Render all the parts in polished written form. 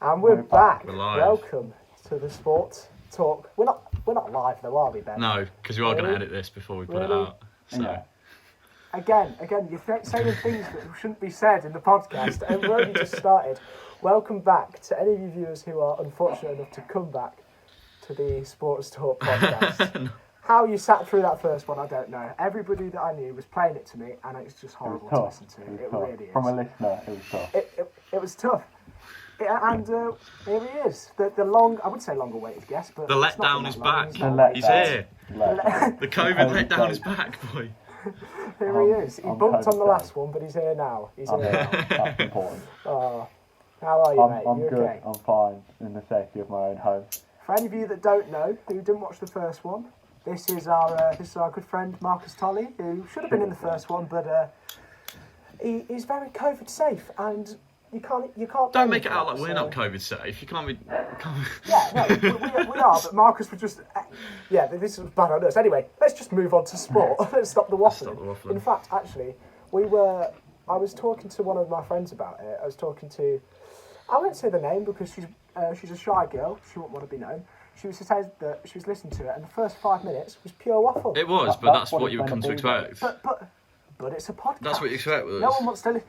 And we're back. We're live. Welcome to the Sports Talk. We're not live though, are we, Ben? No, because we are going to edit this before we put it out. So. Yeah. Again, you're saying things that shouldn't be said in the podcast, and we've only just started. Welcome back to any of you viewers who are unfortunate enough to come back to the Sports Talk podcast. How you sat through that first one, I don't know. Everybody that I knew was playing it to me, and it's just horrible to listen to. It really is. From a listener, it was tough. It was tough. And here he is. The long, I would say longer awaited guest, but the letdown is back. He's here. The COVID letdown is back, boy. Here he is. He bumped on the last one, but he's here now. He's here now. That's important. Oh, how are you, mate? I'm you good. okay? I'm fine in the safety of my own home. For any of you that don't know, who didn't watch the first one, this is our good friend Marcus Tolley, who should have been in the first one, but he's very COVID safe, and you can't. Don't make it out like we're not COVID safe. You can't be. Yeah, no, we are, but Marcus was just. This was bad on us. Anyway, let's just move on to sport. Let's stop the waffling. In fact, actually, I was talking to one of my friends about it. I was talking to. I won't say the name because she's a shy girl. She wouldn't want to be known. She was saying that she was listening to it, and the first 5 minutes was pure waffle. It was, but that's what you would come to expect. But it's a podcast. That's what you expect with us. No one wants to.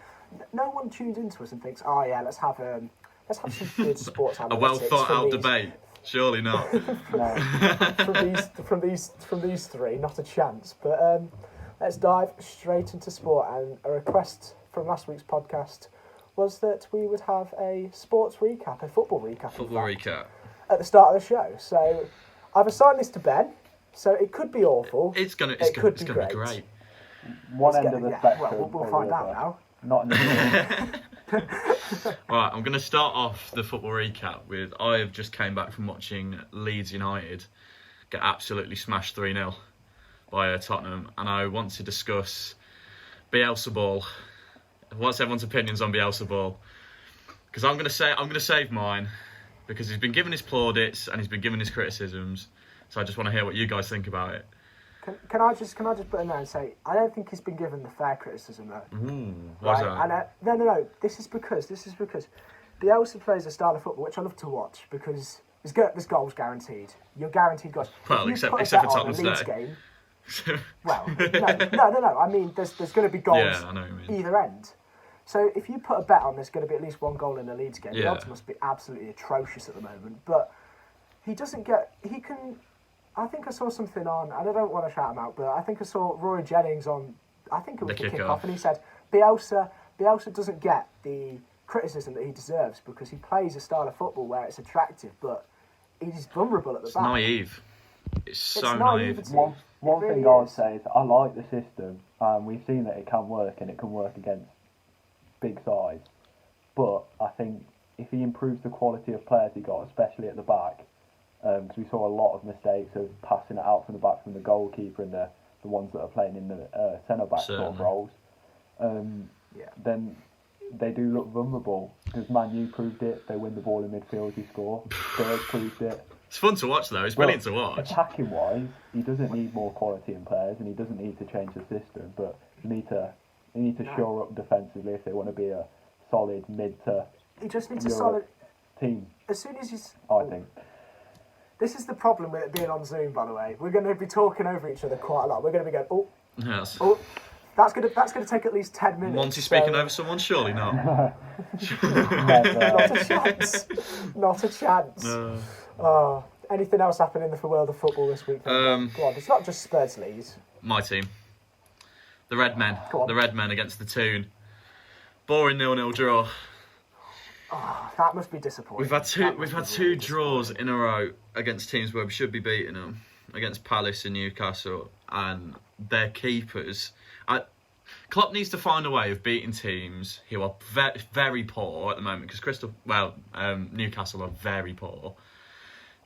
No one tunes into us and thinks, "Oh yeah, let's have some good sports analytics." A well thought out debate. Surely not. from these three, not a chance. But let's dive straight into sport. And a request from last week's podcast was that we would have a sports recap, a football recap. At the start of the show. So I've assigned this to Ben. So it could be awful. It's gonna be great. One end of the spectrum. Well, we'll find out now. Not in the middle. Right, I'm going to start off the football recap with I have just came back from watching Leeds United get absolutely smashed 3-0 by Tottenham, and I want to discuss Bielsa ball. What's everyone's opinions on Bielsa ball? Because I'm going to save mine because he's been given his plaudits and he's been given his criticisms. So I just want to hear what you guys think about it. Can I just put in there and say I don't think he's been given the fair criticism though. Why's right? that? And no. This is because Bielsa plays a style of football which I love to watch because there's goals guaranteed. You're guaranteed goals. Well, except for Tottenham today. Well, no. I mean, there's going to be goals I know what you mean. either end. So if you put a bet on there's going to be at least one goal in the Leeds game, the odds must be absolutely atrocious at the moment. But he doesn't get. He can. I think I saw something on, and I don't want to shout him out, but I think I saw Roy Jennings on, I think it was the kick-off, and he said, Bielsa doesn't get the criticism that he deserves because he plays a style of football where it's attractive, but he's vulnerable at the back. Naive. It's so naive. One thing I would say is I like the system, and we've seen that it can work, and it can work against big sides. But I think if he improves the quality of players he got, especially at the back, because we saw a lot of mistakes of passing it out from the back from the goalkeeper and the ones that are playing in the centre-back sort of roles, then they do look vulnerable. Because Man U proved it, they win the ball in midfield, you score. Spurs proved it. It's fun to watch though, it's brilliant to watch. Attacking-wise, he doesn't need more quality in players and he doesn't need to change the system, but you need to shore up defensively if they want to be a solid mid to he just needs a solid team. As soon as he's... I think. This is the problem with it being on Zoom, by the way. We're going to be talking over each other quite a lot. We're going to be going, that's going to take at least 10 minutes. Monty speaking over someone? Surely not. Not a chance. Not a chance. Anything else happening in the world of football this week? Go on. It's not just Spurs Leeds. My team. The Red Men. The Red Men against the Toon. Boring 0-0 draw. Oh, that must be disappointing. We've had two draws in a row against teams where we should be beating them, against Palace and Newcastle, and their keepers. Klopp needs to find a way of beating teams who are very, very poor at the moment, because Newcastle are very poor.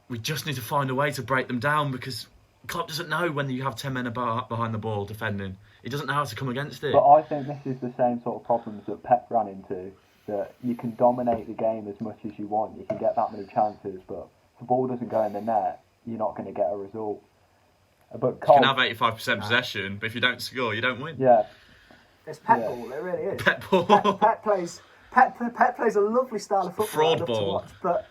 We just need to find a way to break them down, because Klopp doesn't know when you have 10 men behind the ball defending. He doesn't know how to come against it. But I think this is the same sort of problems that Pep ran into. That you can dominate the game as much as you want, you can get that many chances, but if the ball doesn't go in the net, you're not going to get a result. But you can have 85% possession, but if you don't score, you don't win. Yeah. It's Pep ball, it really is. Pep ball. Pep plays Pep plays a lovely style of football. Fraud ball. To watch, but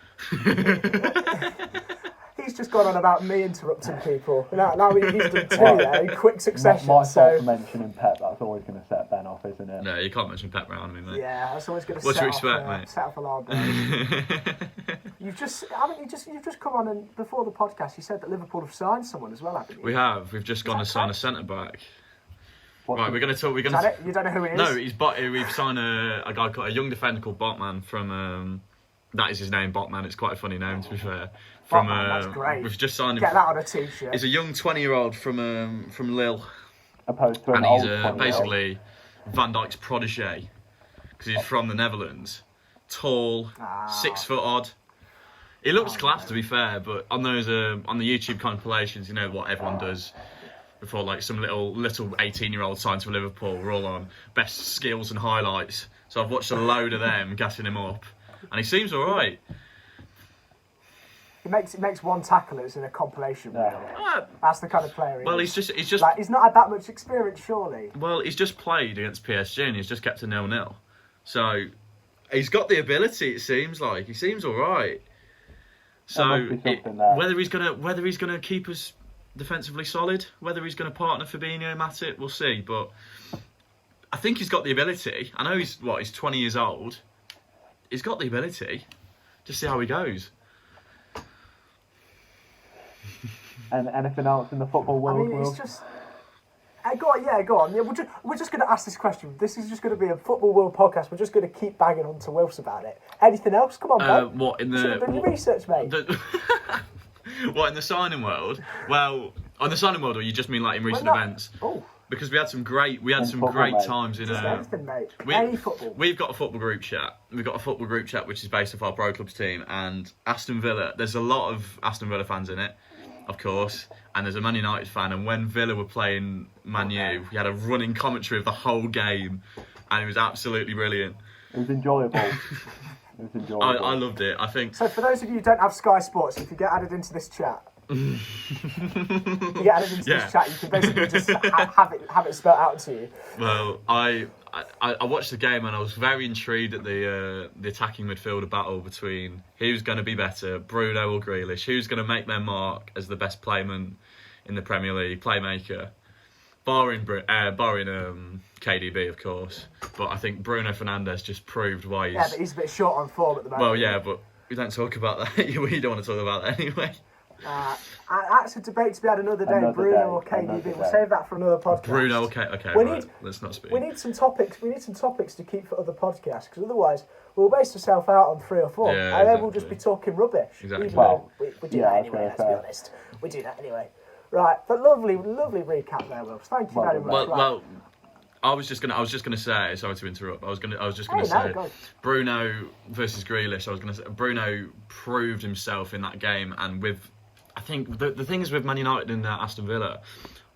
he's just gone on about me interrupting people. Now he's done two there in quick succession. My fault for mentioning Pep. That's always going to set Ben off, isn't it? No, you can't mention Pep round me, mate. Yeah, that's always going to What set do you expect, mate? Set off alarm bells. You've just come on, and before the podcast you said that Liverpool have signed someone as well, haven't you? We have. We've just gone to sign a centre back. Right, we're going to talk. You don't know who he is? No, we've signed a guy called a young defender called Botman from. That is his name, Botman. It's quite a funny name, to be fair. From Botman, that's great. We've just signed him. Get that on a t-shirt. He's a young 20-year-old from Lille, Opposed to and an he's old basically Van Dijk's protege because he's from the Netherlands. Tall, 6 foot odd. He looks class, to be fair, but on those on the YouTube compilations, you know what everyone does. Before, like, some little 18-year-old signed for Liverpool, we're all on best skills and highlights. So I've watched a load of them gassing him up, and he seems all right. He makes one tackle as in a compilation reel. That's the kind of player he is. He's just like, he's not had that much experience, surely. Well, he's just played against PSG and he's just kept a 0-0. So he's got the ability. It seems like he seems all right. So whether he's gonna keep us defensively solid, whether he's gonna partner Fabinho, Matip, we'll see. But I think he's got the ability. I know he's 20 years old. He's got the ability. Just see how he goes. And anything else in the football world? I mean, it's just. Go on. Yeah, we're just going to ask this question. This is just going to be a Football World podcast. We're just going to keep banging on to Wills about it. Anything else? Come on, Ben. What in the? You should have done your research, mate. What in the signing world? Well, on the signing world, or you just mean like in recent events? Oh. Because we had some great times in anything, mate. Any football. We've got a football group chat. We've got a football group chat which is based off our pro clubs team, and Aston Villa. There's a lot of Aston Villa fans in it, of course, and there's a Man United fan. And when Villa were playing Man U, we had a running commentary of the whole game, and it was absolutely brilliant. It was enjoyable. I loved it. I think. So for those of you who don't have Sky Sports, if you get added into this chat. This chat, you can basically just have it spelled out to you. Well, I watched the game and I was very intrigued at the attacking midfielder battle between who's going to be better, Bruno or Grealish, who's going to make their mark as the best playman in the Premier League, playmaker, barring KDB, of course. But I think Bruno Fernandes just proved why he's... Yeah, but he's a bit short on form at the moment. Well, yeah, but we don't talk about that. We don't want to talk about that anyway. That's a debate to be had another day. Bruno or KDB. We'll save that for another podcast. Bruno, okay, let's not speak. We need some topics. We need some topics to keep for other podcasts, because otherwise we'll base ourselves out on 3 or 4, and then we'll just be talking rubbish. Exactly. We do that anyway. Let's be honest. We do that anyway. Right, but lovely recap there, Will. Thank you very much. Well, I was just gonna say. Sorry to interrupt. I was just gonna say. Bruno versus Grealish. I was gonna say Bruno proved himself in that game, and I think the thing is with Man United and Aston Villa,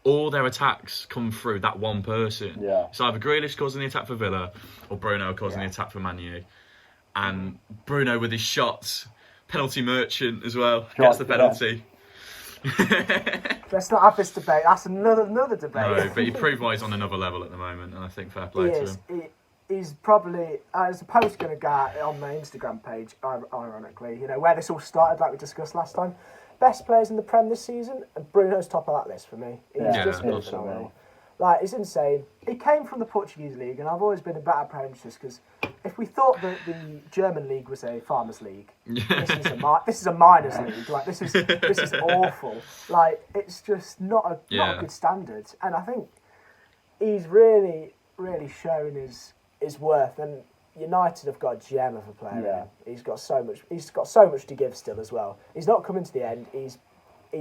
all their attacks come through that one person. Yeah. So either Grealish causing the attack for Villa, or Bruno causing the attack for Man U. And Bruno with his shots, penalty merchant as well, gets the penalty. Let's not have this debate. That's another debate. No, but he proved why he's on another level at the moment, and I think fair play to him. He's probably, there's a post going to go out on my Instagram page, ironically, where this all started, like we discussed last time. Best players in the Prem this season, and Bruno's top of that list for me. He's just been phenomenal. Like, it's insane. He came from the Portuguese league, and I've always been a bit apprehensive because if we thought that the German league was a farmers' league, this is a miners' league. Like, this is awful. Like, it's just not a good standard. And I think he's really, really shown his worth. And United have got a gem of a player. Yeah. He's got so much to give still as well. He's not coming to the end. He's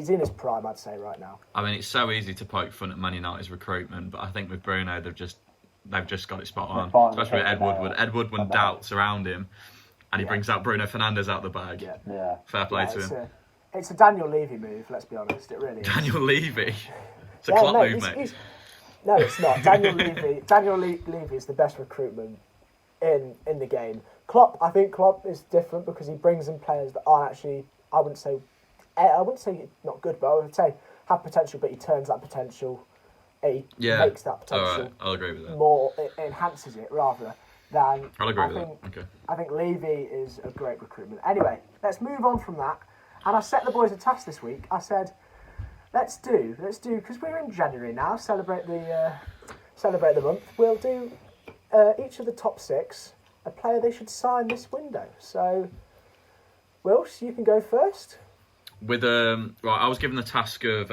in his prime, I'd say, right now. I mean, it's so easy to poke fun at Man United's recruitment, but I think with Bruno, they've just got it spot on. Especially with Ed Woodward. Ed Woodward doubts around him, and he brings out Bruno Fernandes out the bag. Yeah. Fair play to him. It's a Daniel Levy move, let's be honest. It really is. Daniel Levy? It's a Klopp move, mate. No, it's not. Daniel Levy is the best recruitment in the game. I think Klopp is different because he brings in players that aren't actually, I wouldn't say not good, but I would say have potential, but he turns that potential, he makes that potential I'll agree with that. more, it enhances it rather then I'll agree with that. Okay. I think Levy is a great recruitment. Anyway, let's move on from that. And I set the boys a task this week. I said, let's do, because we're in January now, celebrate the month. We'll do each of the top 6, a player they should sign this window. So, Wills, you can go first. With right, I was given the task of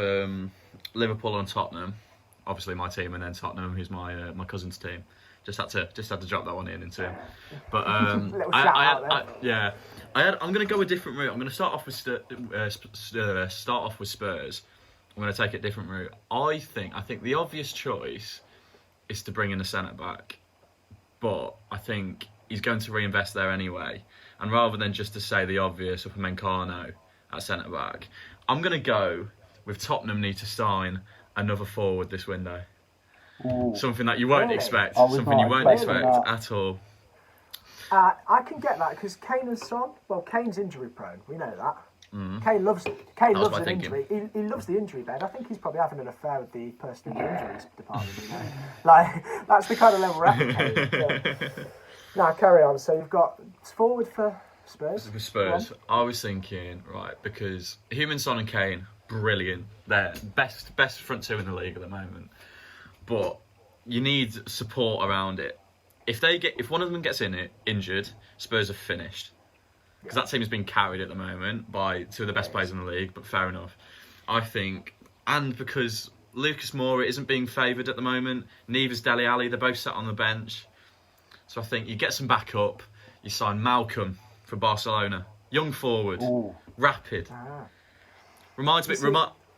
Liverpool and Tottenham, obviously my team, and then Tottenham, who's my cousin's team. Just had to drop that one into him. But I'm going to go a different route. I'm going to start off with Spurs. I'm going to take a different route. I think the obvious choice is to bring in a centre back, but I think he's going to reinvest there anyway. And rather than just to say the obvious of Mencano at centre back, I'm going to go with Tottenham need to sign another forward this window. Ooh. Something that you won't expect. Something you won't expect at all. I can get that because Kane and Son. Well, Kane's injury prone. We know that. Kane loves an injury. He loves the injury bed. I think he's probably having an affair with the person in the injuries department. You know? Like that's the kind of level we're at. Kane. Now carry on. So you've got forward for Spurs. For Spurs, I was thinking because Heung-min Son and Kane, brilliant. They're best front two in the league at the moment. But you need support around it. If one of them gets injured, Spurs are finished. Because that team has been carried at the moment by 2 of the best players in the league, but fair enough. I think, and because Lucas Moura isn't being favoured at the moment, neither's Dele Alli, they're both sat on the bench. So I think you get some backup, you sign Malcolm for Barcelona. Young forward, rapid. Reminds me,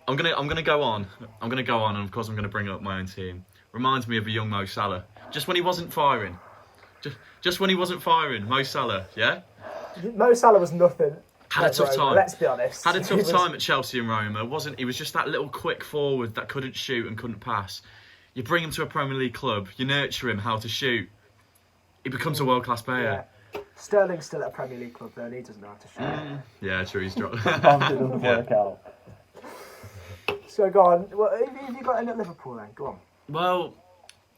I'm gonna go on, and of course I'm gonna bring up my own team. Reminds me of a young Mo Salah. Just when he wasn't firing. Just when he wasn't firing, Mo Salah, yeah? Mo Salah was nothing. Had a tough time. Let's be honest. Had a tough time at Chelsea and Roma. He was just that little quick forward that couldn't shoot and couldn't pass. You bring him to a Premier League club, you nurture him how to shoot. He becomes a world-class player. Yeah. Sterling's still at a Premier League club though, and he doesn't know how to shoot. Yeah, true, he's dropped. Sometimes it doesn't work out. So go on. Well, have you got any at Liverpool then? Go on. Well,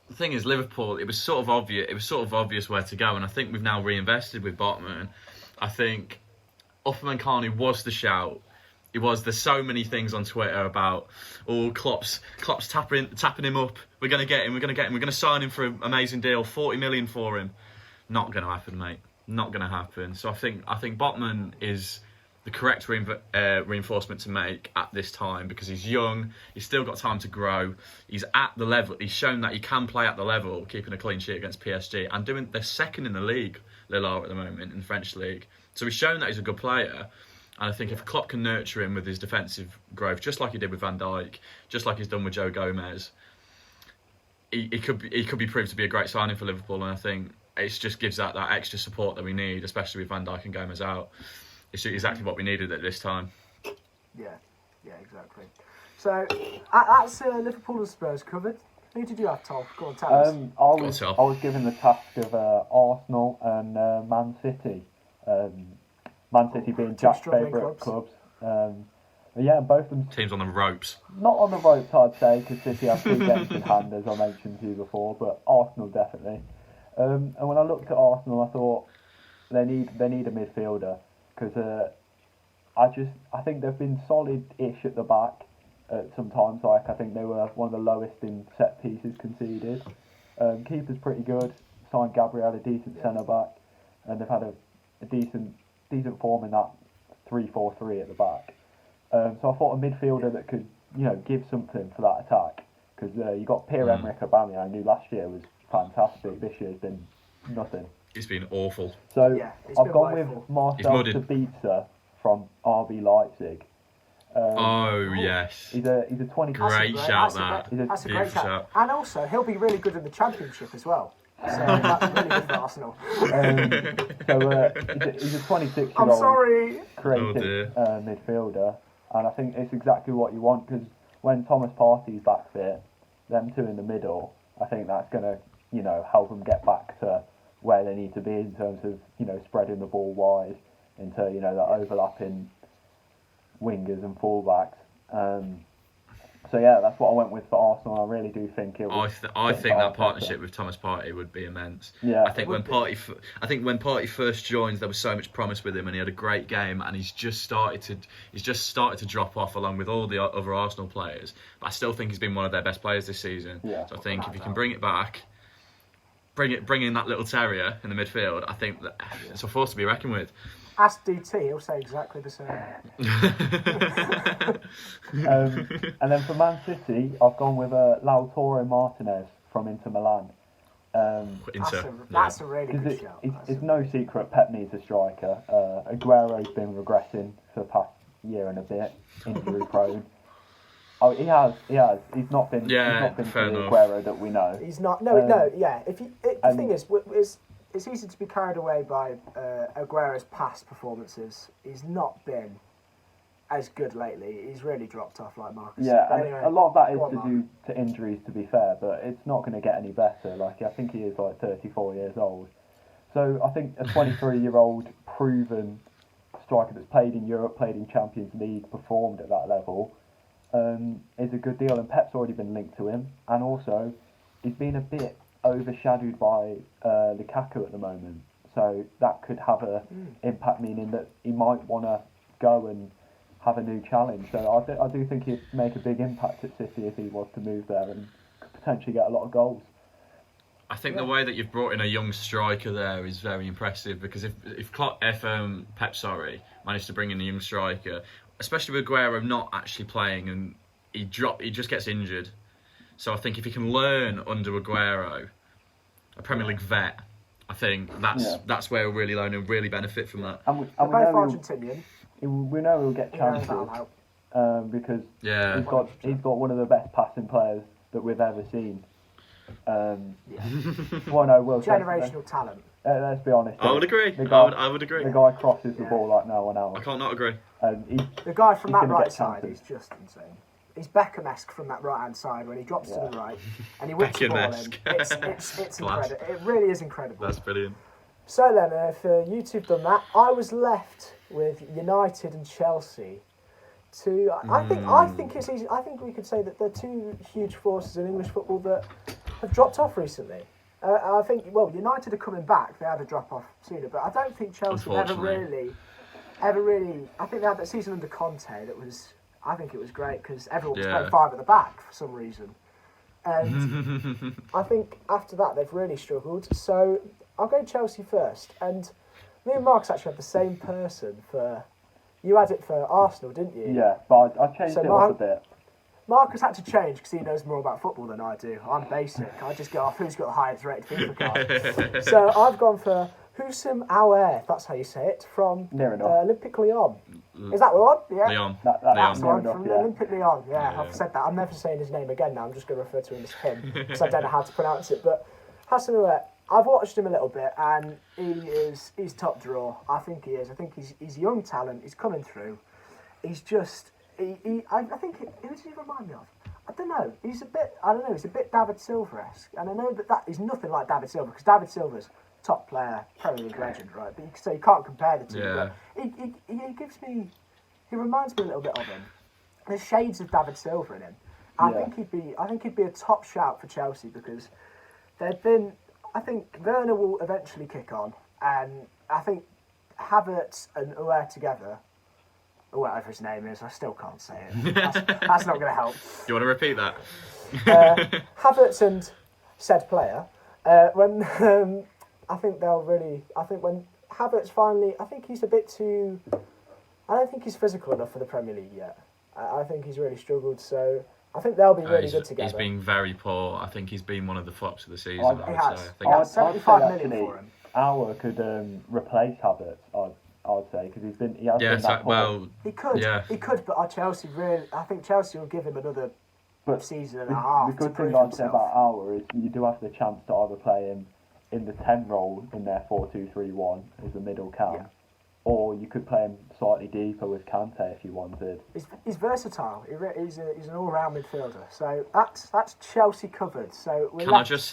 the thing is, Liverpool, it was sort of obvious where to go, and I think we've now reinvested with Botman. I think Upamecano was the shout. There's so many things on Twitter about, Klopp's tapping him up. We're going to get him. We're going to sign him for an amazing deal, 40 million for him. Not going to happen, mate. Not going to happen. So I think Botman is the correct reinforcement to make at this time because he's young. He's still got time to grow. He's at the level. He's shown that he can play at the level, keeping a clean sheet against PSG and they're second in the league, Lille at the moment in the French league. So he's shown that he's a good player. And I think if Klopp can nurture him with his defensive growth, just like he did with Van Dijk, just like he's done with Joe Gomez, he could be proved to be a great signing for Liverpool. And I think it just gives that extra support that we need, especially with Van Dijk and Gomez out. It's exactly what we needed at this time. Yeah, exactly. So that's Liverpool and Spurs covered. Who did you have, Tom? Go on, tell us. I was given the task of Arsenal and Man City. Man City being Jack's favourite clubs. Both of them... Teams on the ropes. Not on the ropes, I'd say, because City have 2 games in hand, as I mentioned to you before, but Arsenal definitely. And when I looked at Arsenal, I thought they need a midfielder, because I think they've been solid-ish at the back sometimes. I think they were one of the lowest in set pieces conceded. Keeper's pretty good. Signed Gabriel, a decent centre-back, and they've had a decent form in that 3-4-3 at the back. So I thought a midfielder that could, give something for that attack. Because you got Pierre-Emerick Aubameyang, who last year was fantastic. This year's been nothing. He's been awful. So I've gone with Marcel Sabitzer from RB Leipzig. Yes. He's a 20. Great shout, That's a great shout. And also, he'll be really good in the Championship as well. So that's really good for Arsenal. He's a 26-year-old creative midfielder, and I think it's exactly what you want, because when Thomas Partey's back fit, them 2 in the middle, I think that's going to help them get back to where they need to be in terms of spreading the ball wide into that overlapping wingers and fullbacks. So yeah, that's what I went with for Arsenal. I really do think it. I think that partnership with Thomas Partey would be immense. Yeah, I think when Partey first joined, there was so much promise with him, and he had a great game, and he's just started to drop off along with all the other Arsenal players. But I still think he's been one of their best players this season. Yeah. So I think if you can bring it back, bring in that little terrier in the midfield, I think that it's a force to be reckoned with. Ask DT, he'll say exactly the same. And then for Man City, I've gone with Lautaro Martinez from Inter Milan. That's a really good shout. It's no secret Pep needs a striker. Aguero's been regressing for the past year and a bit, injury prone. Oh, he has. He's not been. Yeah, he's not been fair the enough. Aguero that we know. He's not. No. Yeah. The thing is, it's easy to be carried away by Aguero's past performances. He's not been as good lately. He's really dropped off, like Marcus. Yeah, and anyway, a lot of that is to do to injuries, to be fair. But it's not going to get any better. Like, I think he is like 34 years old. So I think a 23-year-old proven striker that's played in Europe, played in Champions League, performed at that level, is a good deal. And Pep's already been linked to him, and also he's been a bit overshadowed by Lukaku at the moment, so that could have a impact, meaning that he might want to go and have a new challenge. So I do think he'd make a big impact at City if he was to move there and could potentially get a lot of goals. I think the way that you've brought in a young striker there is very impressive, because if Pep managed to bring in a young striker, especially with Aguero not actually playing and he just gets injured. So I think if he can learn under Aguero, a Premier League vet, I think that's where he'll really learn and really benefit from that. And we both know Argentinian. we know he'll get chances because he's got one of the best passing players that we've ever seen. Generational talent. Let's be honest. I would agree. I would agree. The guy crosses the ball like no one else. I can't not agree. The guy from that right side is just insane. He's Beckham-esque from that right-hand side when he drops to the right and he whips the ball in. It's incredible. It really is incredible. That's brilliant. So then, if you two've done that, I was left with United and Chelsea. I think it's easy. I think we could say that they're two huge forces in English football that have dropped off recently. I think, United are coming back. They had a drop off sooner, but I don't think Chelsea ever really. I think they had that season under Conte that was. I think it was great because everyone was playing five at the back for some reason. And I think after that they've really struggled. So I'll go Chelsea first. And me and Marcus actually had the same person for... You had it for Arsenal, didn't you? Yeah, but I changed it up a bit. Marcus had to change because he knows more about football than I do. I'm basic. I just go off who's got the highest rated FIFA card. So I've gone for Houssem Aouar, if that's how you say it, from Olympique Lyon. Is that the one? Yeah. Lyon. That's the one from Olympique Lyon. Yeah, I've said that. I'm never saying his name again now. I'm just going to refer to him as him because I don't know how to pronounce it. But Houssem Aouar, I've watched him a little bit and he's top draw. I think he is. I think he's young talent. He's coming through. He's just... I think... Who does he remind me of? I don't know. He's a bit David Silva-esque. And I know that is nothing like David Silva because David Silva's top player, Premier League legend, right? But so you can't compare the two. Yeah. But he reminds me a little bit of him. There's shades of David Silva in him. I think he'd be a top shout for Chelsea because I think Werner will eventually kick on, and I think Havertz and Aouar together, or whatever his name is, I still can't say it. That's not going to help. Do you want to repeat that? Havertz and said player, I think when Havertz finally... I think he's a bit too... I don't think he's physical enough for the Premier League yet. I think he's really struggled, so I think they'll be really good together. He's been very poor. I think he's been one of the flops of the season. He has. 75 million for him. Aouar could replace Havertz, I'd say, because he has been that poor. He could, but Chelsea I think Chelsea will give him another season and a half. The good thing I'd say about Aouar is you do have the chance to either play him in the 10 role in their 4-2-3-1 as a middle cam, or you could play him slightly deeper with Kante if you wanted. He's versatile. He's an all-round midfielder. So that's Chelsea covered. So Can I just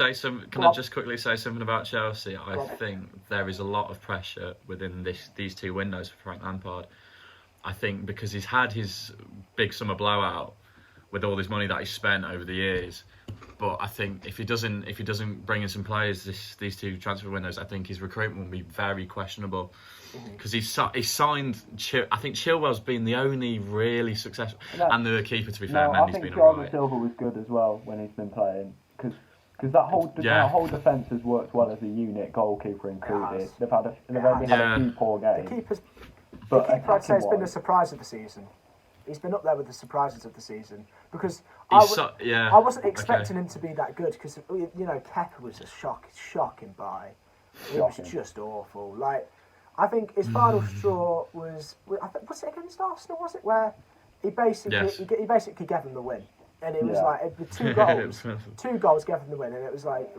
quickly say something about Chelsea? I think there is a lot of pressure within these two windows for Frank Lampard. I think because he's had his big summer blowout with all this money that he's spent over the years. But I think if he doesn't bring in some players these 2 transfer windows, I think his recruitment will be very questionable. Because he's signed. I think Chilwell's been the only really successful, and the keeper. To be fair, Mendy's been alright. I think Silva was good as well when he's been playing, because that whole defence has worked well as a unit, goalkeeper included. They've only had a few poor games. The keeper, I'd say, has been the surprise of the season. He's been up there with the surprises of the season, because I wasn't expecting him to be that good, because Kepa was a shocking buy. It was just awful. Like, I think his final straw was it against Arsenal? Was it where he basically gave them the win, and it was like the 2 goals, 2 goals gave them the win, and it was like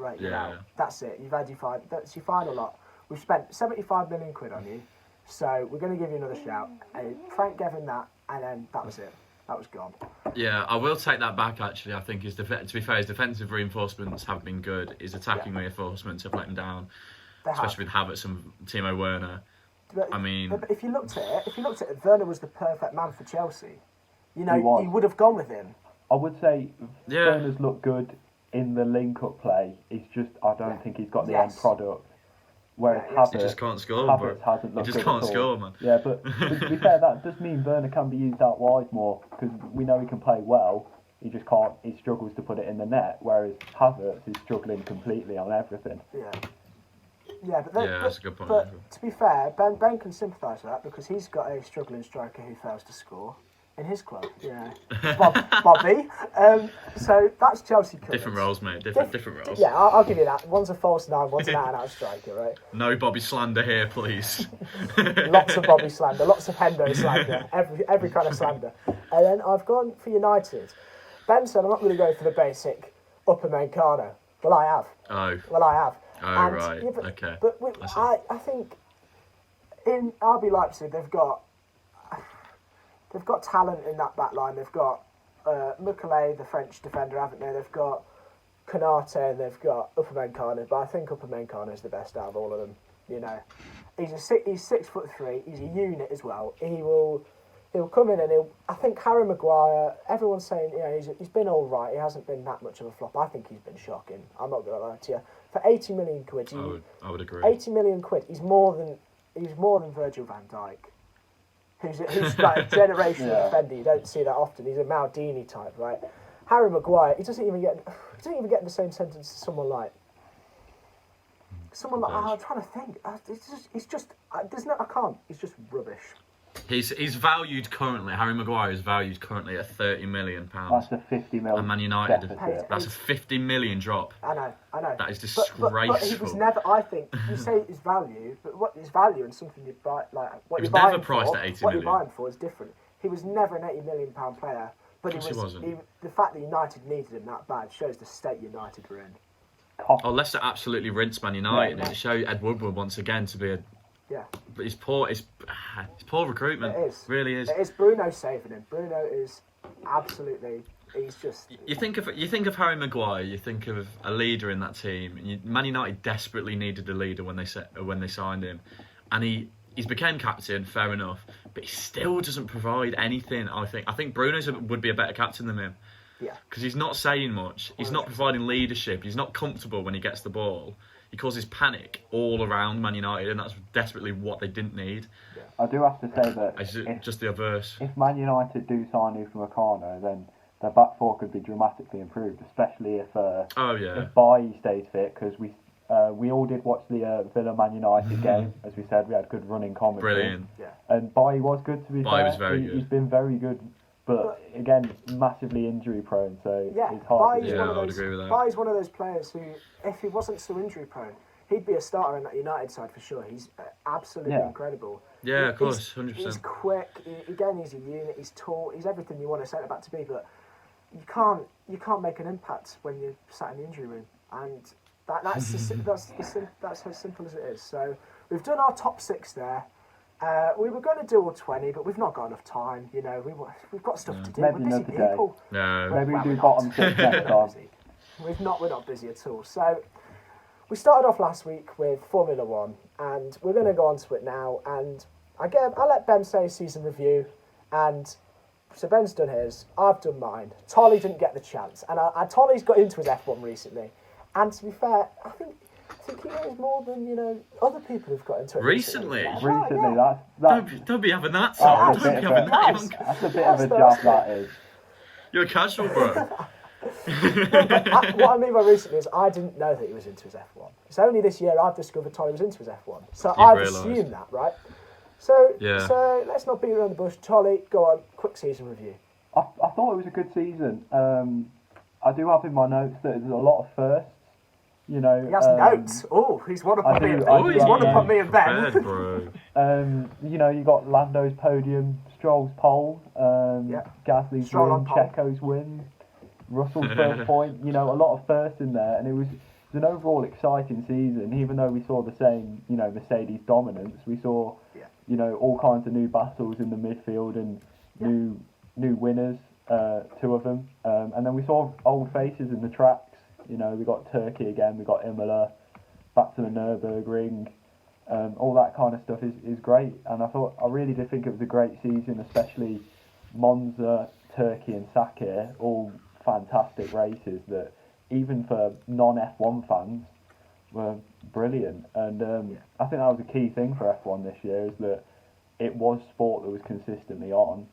that's it. You've had that's your final lot. We've spent 75 million quid on you, so we're going to give you another shout. And Frank gave him that, and then that was it. That was gone. Yeah, I will take that back. Actually, I think to be fair, his defensive reinforcements have been good. His attacking reinforcements have let him down. Especially with Havertz and Timo Werner. But if you looked at it, Werner was the perfect man for Chelsea. You would have gone with him. I would say Werner's looked good in the link-up play. It's just I don't think he's got the end product. Whereas Havertz, he just can't score. Hasn't looked he just can't score, man. Yeah, but to be fair, that does mean Werner can be used out wide more, because we know he can play well. He just can't. He struggles to put it in the net. Whereas Havertz is struggling completely on everything. Yeah, that's a good point. But to be fair, Ben can sympathise with that, because he's got a struggling striker who fails to score in his club. Bobby. So that's Chelsea colours. Different roles, mate. Different roles. Yeah, I'll give you that. One's a false 9, one's an out-and-out striker, right? No Bobby slander here, please. Lots of Bobby slander, lots of Hendo slander, every kind of slander. And then I've gone for United. Ben said I'm not going to go for the basic Upamecano. Well, I have. Oh, right. Yeah, okay. But I think in RB Leipzig they've got talent in that back line. They've got Mukele, the French defender, haven't they? They've got Konate and they've got Upamecano. But I think Upamecano is the best out of all of them. He's 6'3". He's a unit as well. He'll come in and I think Harry Maguire, everyone's saying, he's been all right. He hasn't been that much of a flop. I think he's been shocking. I'm not going to lie to you. For 80 million quid, I would agree. 80 million quid, he's more than Virgil van Dijk, who's like a generational defender. You don't see that often. He's a Maldini type, right? Harry Maguire, he doesn't even get in the same sentence as someone like. I'm trying to think. He's just rubbish. He's valued currently. Harry Maguire is valued currently at £30 million. That's a 50 million. And Man United, that's a 50 million drop. I know. That is disgraceful. But he was never. I think you say his value, but what his value and something you buy, like what he you're was buying never priced for, at 80 what million. you're buying for is different. He was never an £80 million player, but he wasn't. The fact that United needed him that bad shows the state United were in. Oh, Leicester absolutely rinsed Man United, and it showed Ed Woodward once again to be a. Yeah. But it's poor recruitment. It is. It really is. It is. Bruno saving him. Bruno is absolutely. He's just. You think of Harry Maguire. You think of a leader in that team. Man United desperately needed a leader when they signed him, and he's became captain. Fair enough, but he still doesn't provide anything. I think Bruno would be a better captain than him. Yeah. Because he's not saying much. He's not providing leadership. He's not comfortable when he gets the ball. He causes panic all around Man United, and that's desperately what they didn't need. Yeah. I do have to say that it's just the averse. If Man United do sign Upamecano, then their back four could be dramatically improved, especially if Bailly stays fit. Because we all did watch the Villa Man United game. As we said, we had good running commentary. Brilliant. Yeah. And Bailly was good, to be fair. Bailly was very good. He's been very good. But again, massively injury prone, so it's hard. I would agree with that. Bailly's one of those players who, if he wasn't so injury prone, he'd be a starter in that United side for sure. He's absolutely incredible. Yeah, of course, 100%. He's quick. He's a unit. He's tall. He's everything you want a centre back to be. But you can't make an impact when you're sat in the injury room, and that's as simple as it is. So we've done our top 6 there. We were going to do all 20, but we've not got enough time. We've got stuff to do. Maybe we're busy people. No. Maybe we do bottom 6 next time. We're not busy at all. So we started off last week with Formula 1, and we're going to go on to it now. And I let Ben say season review, and So Ben's done his, I've done mine. Tolley didn't get the chance, and Tolley's got into his F1 recently. And to be fair, I think he knows more than other people who've got into it Recently, don't be having that. Tom. Don't be having that. That's a bit of a jab. That is. You're a casual, bro. What I mean by recently is I didn't know that he was into his F1. It's only this year I've discovered Tolley was into his F1. So I've assumed that, right? So let's not beat around the bush. Tolley, go on, quick season review. I thought it was a good season. I do have in my notes that there's a lot of firsts. He has notes. Oh, he's one upon me and Ben. He's one upon me and Ben. You got Lando's podium, Stroll's pole, Gasly's win, Checo's win, Russell's first point. A lot of firsts in there, and it was an overall exciting season. Even though we saw the same, Mercedes dominance, we saw, all kinds of new battles in the midfield and new winners, 2 of them, and then we saw old faces in the tracks. We got Turkey again, we got Imola, back to the Nürburgring, all that kind of stuff is great. And I really did think it was a great season, especially Monza, Turkey and Sakir, all fantastic races that even for non-F1 fans were brilliant. And I think that was a key thing for F1 this year, is that it was sport that was consistently on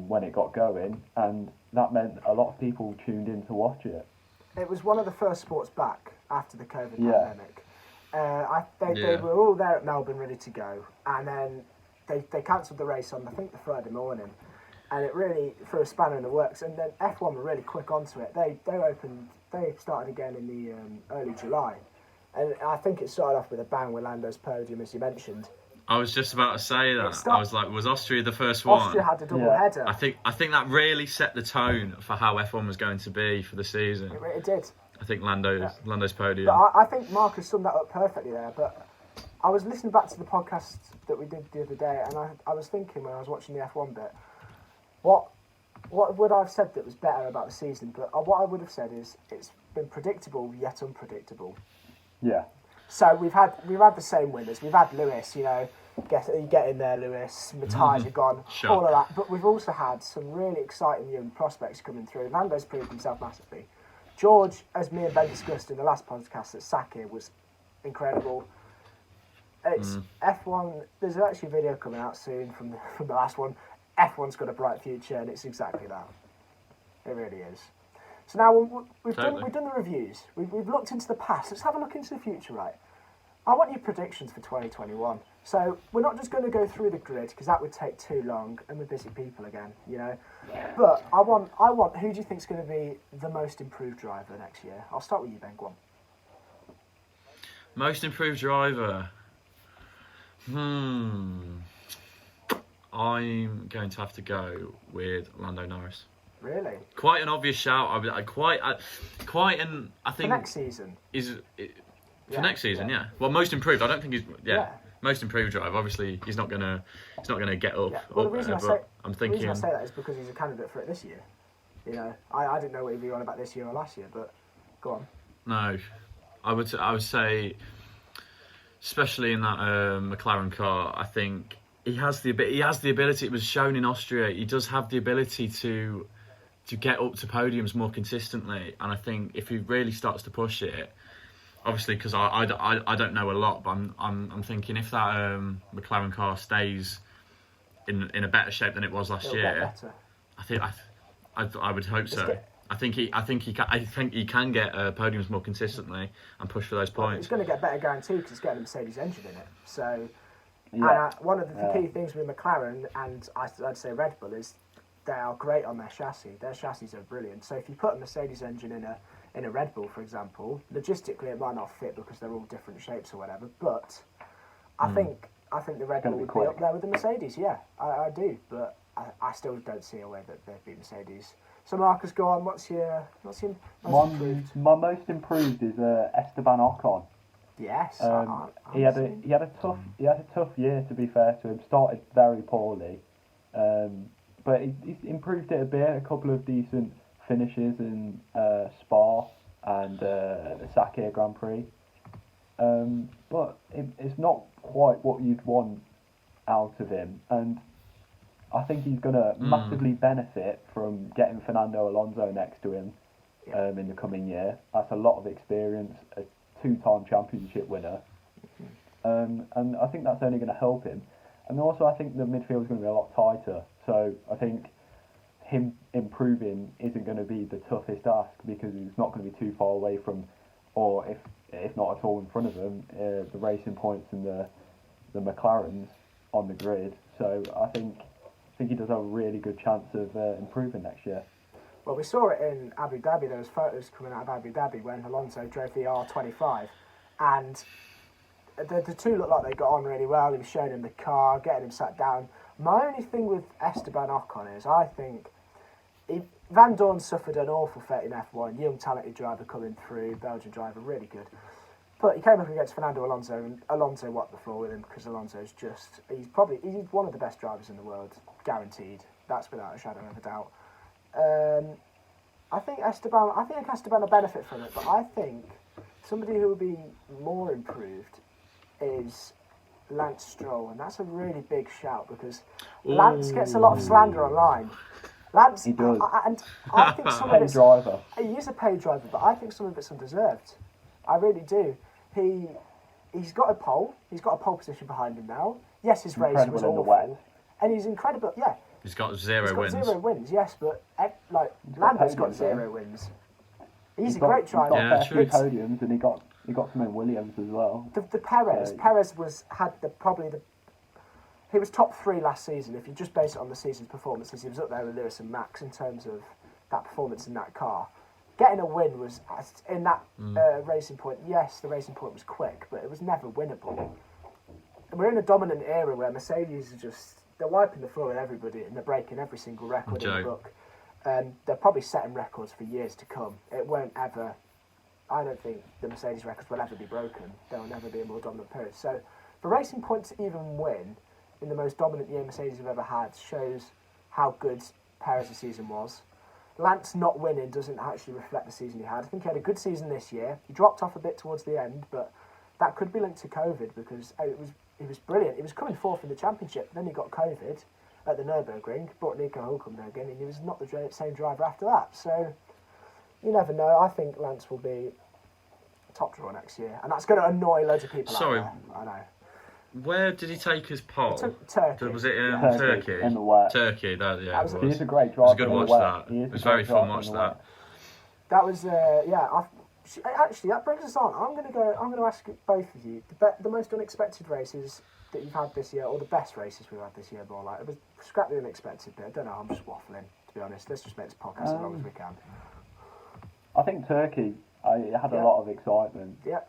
when it got going, and that meant a lot of people tuned in to watch it. It was one of the first sports back after the COVID pandemic. They were all there at Melbourne ready to go, and then they cancelled the race on, I think, the Friday morning, and it really threw a spanner in the works. And then F1 were really quick onto it. They started again in the early July, and I think it started off with a bang with Lando's podium, as you mentioned. I was just about to say that. I was like, was Austria the first one? Austria had the double header. I think that really set the tone for how F1 was going to be for the season. It did. I think Lando's podium. But I think Marcus summed that up perfectly there. But I was listening back to the podcast that we did the other day, and I was thinking when I was watching the F1 bit, what would I have said that was better about the season? But what I would have said is it's been predictable yet unpredictable. Yeah. So we've had the same winners. We've had Lewis, get in there, Lewis. Matthias are gone, all of that. But we've also had some really exciting young prospects coming through. Lando's proved himself massively. George, as me and Ben discussed in the last podcast, at Sakir was incredible. It's F1. There's actually a video coming out soon from the last one. F1's got a bright future, and it's exactly that. It really is. So now we've done the reviews. We've looked into the past. Let's have a look into the future, right? I want your predictions for 2021. So we're not just going to go through the grid because that would take too long, and we're busy people again, But I want. Who do you think is going to be the most improved driver next year? I'll start with you, Ben. Go on. Most improved driver. I'm going to have to go with Lando Norris. Really? Quite an obvious shout. I think for next season. For next season, yeah. Well, most improved. I don't think he's most improved driver. Obviously, he's not gonna get up. Yeah. Well, the reason I say that is because he's a candidate for it this year. I didn't know what he'd be on about this year or last year, but go on. No, I would say, especially in that McLaren car, I think he has the ability. It was shown in Austria. He does have the ability to get up to podiums more consistently, and I think if he really starts to push it, obviously because I don't know a lot, but I'm thinking if that McLaren car stays in a better shape than it was last year, I would hope so. I think he can get podiums more consistently and push for those points. He's going to get better guaranteed because he's getting a Mercedes engine in it. So, one of the key things with McLaren and I'd say Red Bull is they are great on their chassis. Their chassis are brilliant. So if you put a Mercedes engine in a Red Bull, for example, logistically it might not fit because they're all different shapes or whatever. But I think the Red Bull would be up there with the Mercedes. Yeah, I do. But I still don't see a way that they'd beat Mercedes. So Marcus, go on. What's your most improved? My most improved is Esteban Ocon. Yes. He had a tough year, to be fair to him. Started very poorly, but he's improved it a bit. A couple of decent finishes in Spa and the Sakir Grand Prix, but it's not quite what you'd want out of him. And I think he's going to massively benefit from getting Fernando Alonso next to him in the coming year. That's a lot of experience, a 2-time championship winner. And I think that's only going to help him. And also I think the midfield is going to be a lot tighter. So I think him improving isn't going to be the toughest ask because he's not going to be too far away from, or if not at all in front of him, the Racing Points and the McLarens on the grid. So I think he does have a really good chance of improving next year. Well, we saw it in Abu Dhabi. There was photos coming out of Abu Dhabi when Alonso drove the R25, and the two looked like they got on really well. He was showing him the car, getting him sat down. My only thing with Esteban Ocon is I think Van Dorn suffered an awful fate in F1. Young, talented driver coming through, Belgian driver, really good. But he came up against Fernando Alonso, and Alonso wiped the floor with him because Alonso's he's one of the best drivers in the world, guaranteed. That's without a shadow of a doubt. I think Esteban will benefit from it, but I think somebody who will be more improved is Lance Stroll, and that's a really big shout because Lance gets a lot of slander online. Lance, he does. And I think some of it's driver. He is a paid driver, but I think some of it's undeserved. I really do. He's got a pole. He's got a pole position behind him now. Yes, his race was awful, and he's incredible. Yeah, he's got zero wins. Zero wins, yes, but Lando's got 0 wins. He's a great driver. He's got 3 podiums, and he got some in Williams as well. The Perez he was top 3 last season. If you just base it on the season's performances, he was up there with Lewis and Max in terms of that performance in that car. Getting a win was in that Racing Point. Yes, the Racing Point was quick, but it was never winnable. And we're in a dominant era where Mercedes they're wiping the floor with everybody and they're breaking every single record in the book. And they're probably setting records for years to come. It won't ever. I don't think the Mercedes records will ever be broken. They'll never be a more dominant period. So, for Racing Point to even win in the most dominant year Mercedes have ever had shows how good Perez's season was. Lance not winning doesn't actually reflect the season he had. I think he had a good season this year. He dropped off a bit towards the end, but that could be linked to COVID because he was brilliant. He was coming 4th in the championship, then he got COVID at the Nürburgring, brought Nico Hülkenberg in, and he was not the same driver after that. So, you never know. I think Lance will be top drawer next year, and that's going to annoy loads of people out there. I know. Where did he take his pole? Turkey. Was it in Turkey? In the wet. Turkey, yeah. He's a great driver. It was a good watch, that. It was very fun watch, that. That was, actually, that brings us on. I'm going to ask both of you, the most unexpected races that you've had this year, or the best races we've had this year, more like. It was scrap the unexpected bit. I don't know, I'm just waffling, to be honest. Let's just make this podcast as long as we can. I think Turkey, it had a lot of excitement. Yeah.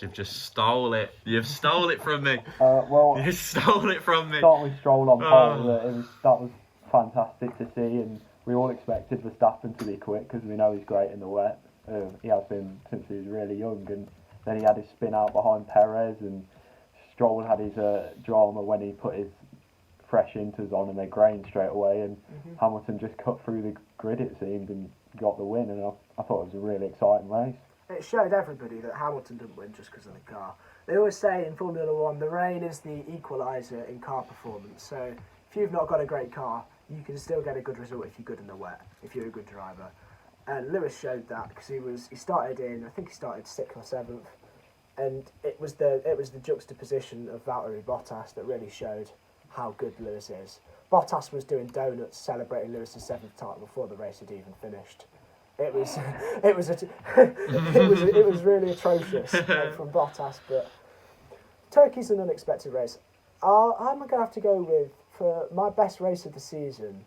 You've just stole it. You've stole it from me. You stole it from me. Start with Stroll on pole. That was fantastic to see, and we all expected Verstappen to be quick because we know he's great in the wet. He has been since he was really young, and then he had his spin out behind Perez, and Stroll had his drama when he put his fresh inters on and they grained straight away, and Hamilton just cut through the grid, it seemed, and got the win, and I thought it was a really exciting race. It showed everybody that Hamilton didn't win just because of the car. They always say in Formula 1, the rain is the equaliser in car performance. So if you've not got a great car, you can still get a good result if you're good in the wet, if you're a good driver. And Lewis showed that because he started 6th or 7th, and it was the juxtaposition of Valtteri Bottas that really showed how good Lewis is. Bottas was doing donuts celebrating Lewis's 7th title before the race had even finished. It was really atrocious from Bottas, but Turkey's an unexpected race. I'm going to have to go with, for my best race of the season,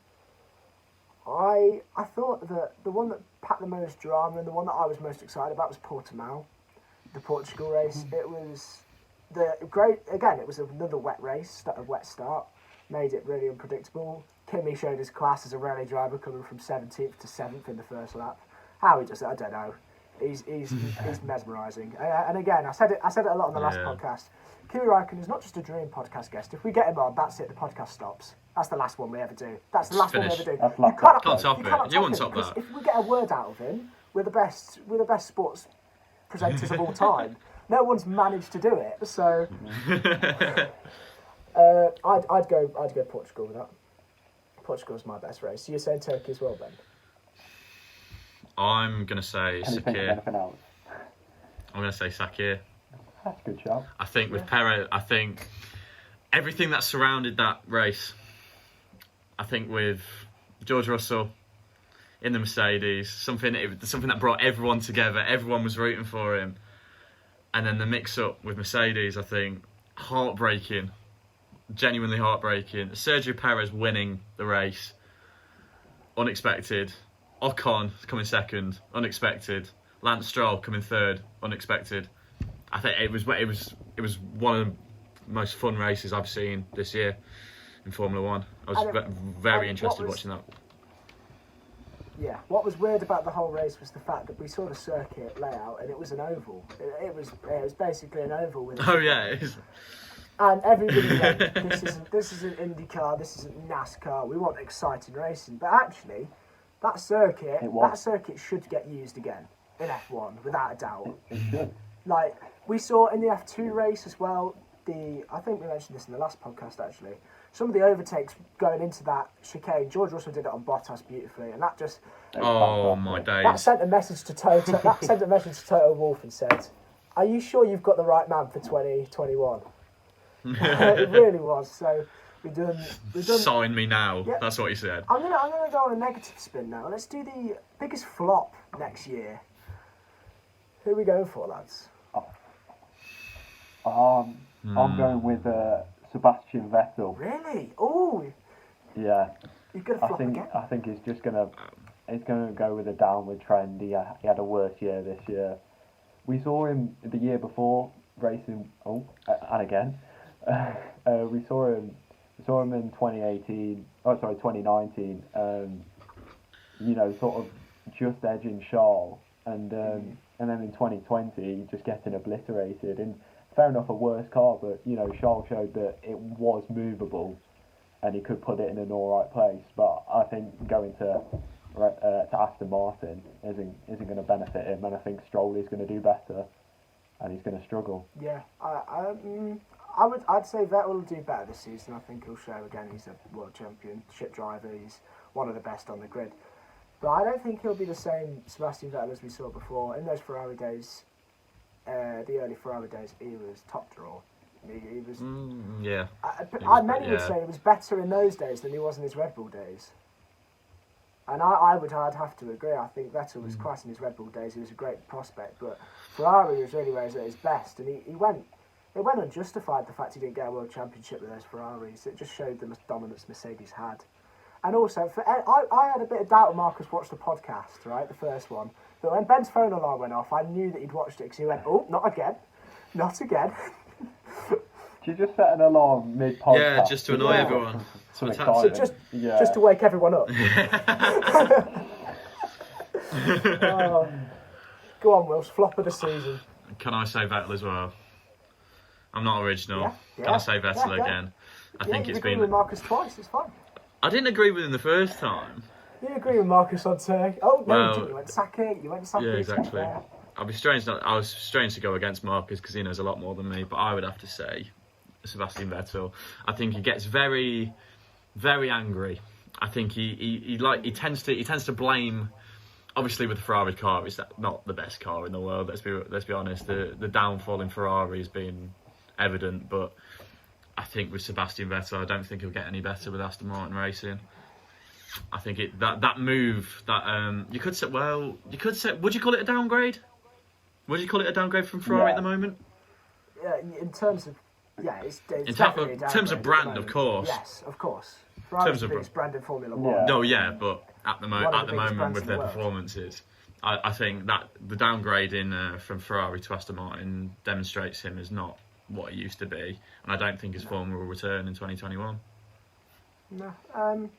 I thought that the one that packed the most drama and the one that I was most excited about was Portimao, the Portugal race. It was it was another wet race, a wet start, made it really unpredictable. Kimi showed his class as a rally driver coming from 17th to 7th in the first lap. How he does it, I don't know. He's mesmerising. And again, I said it a lot on the last podcast. Kimi Räikkönen is not just a dream podcast guest. If we get him on, that's it. The podcast stops. That's the last one we ever do. That's the last one we ever do. You can't top it. You won't top that. If we get a word out of him, we're the best sports presenters of all time. No one's managed to do it. So I'd go Portugal with that. Portugal's my best race. So you're saying Turkey as well, Ben? I'm going to say Can you think of Sakir. anything else? I'm going to say Sakir. That's a good shout. I think with Perez, I think everything that surrounded that race, I think with George Russell in the Mercedes, something that brought everyone together. Everyone was rooting for him. And then the mix-up with Mercedes, I think, heartbreaking. Genuinely heartbreaking. Sergio Perez winning the race, unexpected. Ocon coming second, unexpected. Lance Stroll coming third, unexpected. I think it was one of the most fun races I've seen this year in Formula One. I was very interested watching that. Yeah, what was weird about the whole race was the fact that we saw the circuit layout and it was an oval. It was basically an oval with. Oh yeah, it is. And everybody went, this isn't IndyCar, this isn't NASCAR. We want exciting racing, but actually, that circuit should get used again in F1 without a doubt. It should. Like we saw in the F2 race as well. I think we mentioned this in the last podcast actually. Some of the overtakes going into that chicane, George Russell did it on Bottas beautifully, and that just my days. That sent a message to Toto Wolff and said, "Are you sure you've got the right man for 2021?" It really was. So we've done. Sign me now. Yeah. That's what he said. I'm gonna go on a negative spin now. Let's do the biggest flop next year. Who are we going for, lads? I'm going with Sebastian Vettel. Really? Oh. Yeah. You're gonna flop again. I think it's gonna go with a downward trend. He had a worse year this year. We saw him the year before racing. And again, we saw him in 2018. Oh, sorry, 2019. Sort of just edging Charles, and then in 2020 he just getting obliterated. And fair enough, a worse car, but Charles showed that it was movable, and he could put it in an all right place. But I think going to Aston Martin isn't going to benefit him, and I think Stroll is going to do better, and he's going to struggle. Yeah, I'd say Vettel will do better this season. I think he'll show again. He's a world championship driver. He's one of the best on the grid. But I don't think he'll be the same Sebastian Vettel as we saw before. In those Ferrari days, the early Ferrari days, he was top draw. He was. Yeah. Many would say he was better in those days than he was in his Red Bull days. And I'd have to agree. I think Vettel was class in his Red Bull days. He was a great prospect, but Ferrari was really where he was at his best, and he went. It went unjustified the fact he didn't get a world championship with those Ferraris. It just showed the dominance Mercedes had. And also, I had a bit of doubt when Marcus watched the podcast, right, the first one. But when Ben's phone alarm went off, I knew that he'd watched it because he went, "Oh, not again, not again." Did you just set an alarm mid-podcast? Yeah, just to annoy everyone. So just to wake everyone up. Go on, Wills. Flop of the season. Can I say Vettel as well? I'm not original. Yeah. Can I say Vettel again? I think it's been. With Marcus twice. It's fine. I didn't agree with him the first time. You agree with Marcus on Turkey? Oh no, you didn't. You went Saka. Yeah, exactly. I was strange to go against Marcus because he knows a lot more than me, but I would have to say Sebastian Vettel. I think he gets very, very angry. I think he tends to blame. Obviously, with the Ferrari car, it's not the best car in the world. Let's be honest. The downfall in Ferrari has been evident, but I think with Sebastian Vettel, I don't think he'll get any better with Aston Martin Racing. I think that move that you could say. Would you call it a downgrade? Would you call it a downgrade from Ferrari at the moment? Yeah, in terms of it's in terms of brand, of course. Yes, of course. Ferrari's the biggest brand in Formula One. No, yeah, but at the moment with their performances, I think that the downgrade from Ferrari to Aston Martin demonstrates him as not what he used to be, and I don't think his form will return in 2021. No, I'm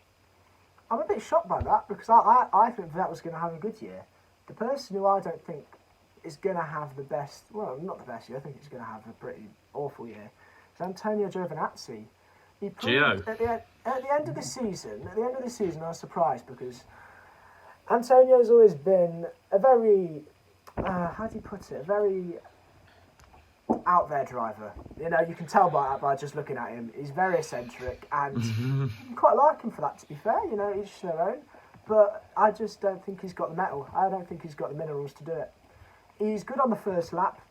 a bit shocked by that because I think Vettel's going to have a good year. The person who I don't think is going to have the best, well, not the best year, I think he's going to have a pretty awful year, is Antonio Giovinazzi. He proved at the end of the season, I was surprised because Antonio's always been a very, how do you put it, a very out there driver. You know, you can tell by just looking at him. He's very eccentric, and I quite like him for that, to be fair. You know, each their own. But I just don't think he's got the mettle. I don't think he's got the minerals to do it. He's good on the first lap.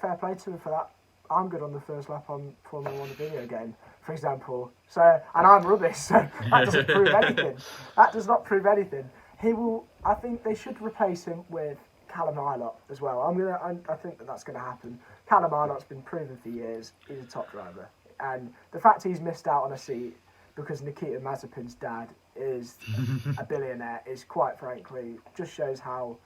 Fair play to him for that. I'm good on the first lap on Formula 1 video game, for example. So, and I'm rubbish, so that doesn't prove anything. That does not prove anything. He will. I think they should replace him with Callum Ilott as well. I think that's going to happen. Callum Ilott's been proven for years. He's a top driver, and the fact he's missed out on a seat because Nikita Mazepin's dad is a billionaire is, quite frankly, just shows how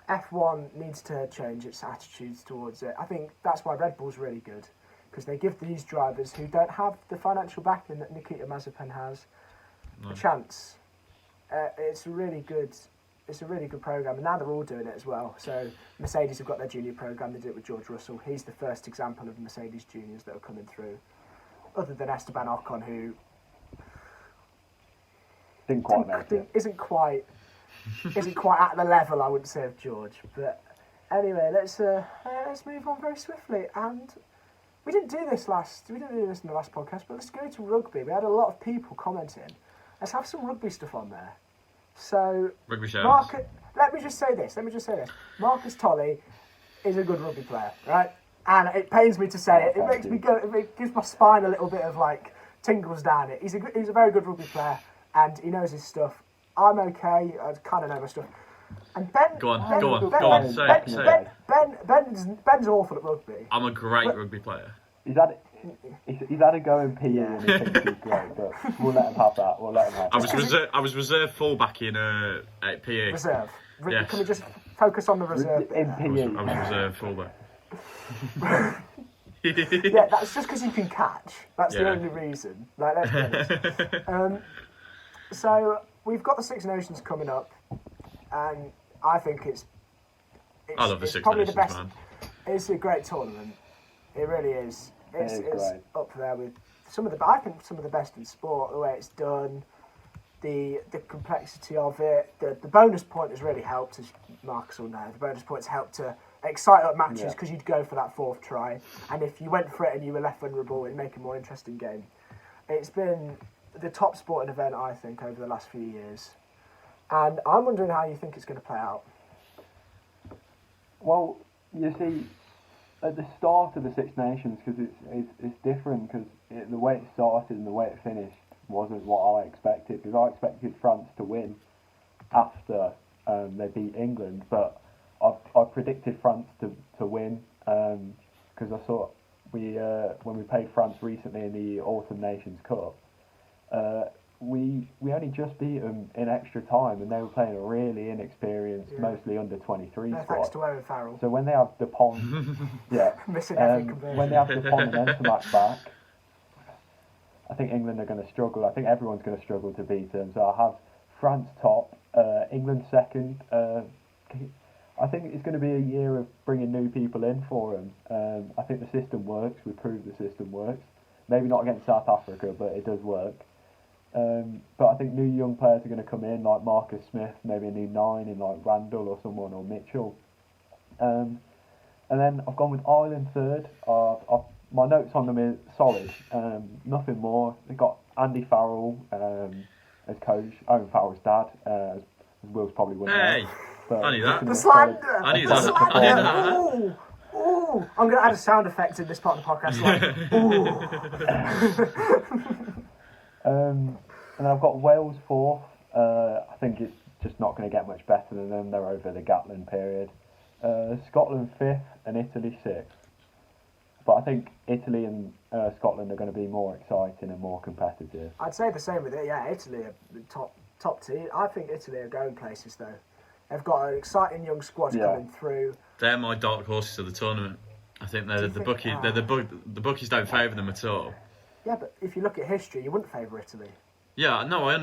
F1 needs to change its attitudes towards it. I think that's why Red Bull's really good, because they give these drivers who don't have the financial backing that Nikita Mazepin has a chance. It's a really good program, and now they're all doing it as well. So Mercedes have got their junior program. They did it with George Russell. He's the first example of Mercedes juniors that are coming through, other than Esteban Ocon, who isn't quite at the level, I wouldn't say, of George. But anyway, let's move on very swiftly. And we didn't do this in the last podcast, but let's go to rugby. We had a lot of people commenting. Let's have some rugby stuff on there. So, rugby shows. Let me just say this. Marcus Tolley is a good rugby player, right? And it pains me to say it. It makes me go. It gives my spine a little bit of tingles down it. He's a very good rugby player, and he knows his stuff. I'm okay. I kind of know my stuff. And Ben, go on. Say it. Ben's awful at rugby. I'm a great rugby player. He's had a go in PE and he thinks he's great, but we'll let him have that. I was reserve fullback in at PE. Reserve. Yes. Can we just focus on the reserve in PE? I was reserve fullback. Yeah, that's just because you can catch. That's the only reason. Let's be honest. So we've got the Six Nations coming up, and I think it's I love the Six probably Nations, the best. man. It's a great tournament. It really is. It's great. up there with I think some of the best in sport. The way it's done, the complexity of it, the bonus point has really helped, as Marcus will know. The bonus points helped to excite up matches because you'd go for that fourth try, and if you went for it and you were left vulnerable, it'd make a more interesting game. It's been the top sporting event, I think, over the last few years, and I'm wondering how you think it's going to play out. Well, you see, at the start of the Six Nations, because it's different, because the way it started and the way it finished wasn't what I expected, because I expected France to win after they beat England, but I predicted France to win, because I saw when we played France recently in the Autumn Nations Cup, we only just beat them in extra time, and they were playing a really inexperienced, mostly under 23 squad. Thanks to Owen Farrell. So when they have Dupont, missing every conversion. when they have Dupont and Entomac back, I think England are going to struggle. I think everyone's going to struggle to beat them. So I have France top, England second. I think it's going to be a year of bringing new people in for them. I think the system works. We proved the system works. Maybe not against South Africa, but it does work. But I think new young players are going to come in, like Marcus Smith, maybe a new 9 in like Randall or someone, or Mitchell. And then I've gone with Ireland third. My notes on them is solid. Nothing more. They've got Andy Farrell as coach, Owen Farrell's dad, as Will's probably wouldn't know. But I knew that. The slander! I knew that. Ooh! I'm going to add a sound effect in this part of the podcast. And I've got Wales fourth. I think it's just not going to get much better than them. They're over the Gatlin period. Scotland fifth and Italy sixth. But I think Italy and Scotland are going to be more exciting and more competitive. I'd say the same with it. Yeah, Italy are the top team. I think Italy are going places though. They've got an exciting young squad coming through. They're my dark horses of the tournament. I think they're the bookie. The bookies don't favour them at all. Yeah, but if you look at history, you wouldn't favour Italy. Yeah, no, I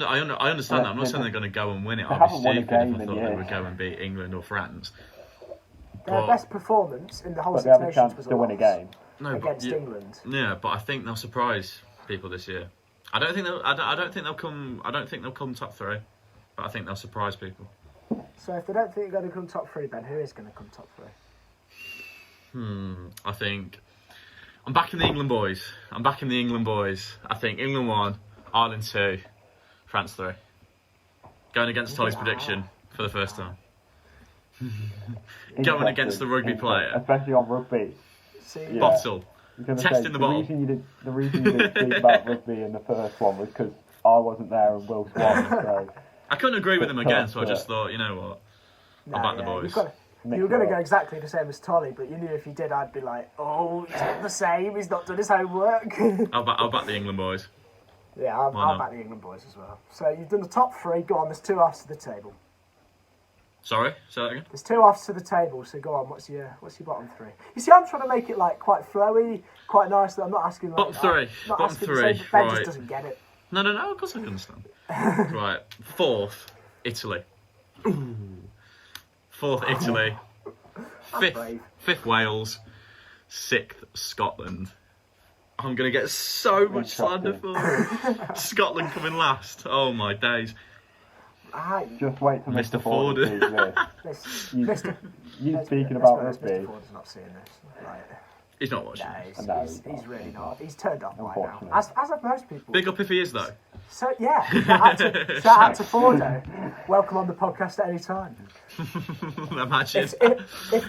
understand that. I'm not saying they're going to go and win it. They I'd be haven't won a stupid if I game in thought they years. would go and beat England or France. Their best performance in the whole But they have a Nations chance was to win a game. No, against England. Yeah, but I think they'll surprise people this year. I don't think they'll come top 3, but I think they'll surprise people. So if they don't think they're going to come top 3, Ben, who is going to come top 3? I think I'm backing the England boys. I think England 1, Ireland 2, France 3. Going against Tolley's prediction for the first time. Going against the rugby player. Especially on rugby. See, Bottle. Testing the bottle. The reason you didn't speak about rugby in the first one was because I wasn't there and Will Swan. So I couldn't agree with him again, so I just thought, you know what? I'll back the boys. You were going to go exactly the same as Tolley, but you knew if you did, I'd be like, oh, he's not the same, he's not done his homework. I'll back the England boys. Yeah, I'll back the England boys as well. So you've done the top 3, go on, there's 2 halves to the table. Sorry, say that again? There's 2 halves to the table, so go on, what's your bottom 3? You see, I'm trying to make it like quite flowy, quite nice, I'm not asking like... Bottom 3, Ben right. just doesn't get it. No, of course I can understand. Right, 4th, Italy. Ooh. 4th, Italy. 5th, Wales. 6th, Scotland. I'm going to get so much slander for Scotland coming last. Oh, my days. Just wait till Mr. Ford sees this. You speaking about rugby. Mr. Ford is not seeing this. Right. He's not watching. No, he's really not. He's turned off by now. As have most people. Big up if he is, though. So, yeah. Shout out to Fordo. Welcome on the podcast at any time. Imagine.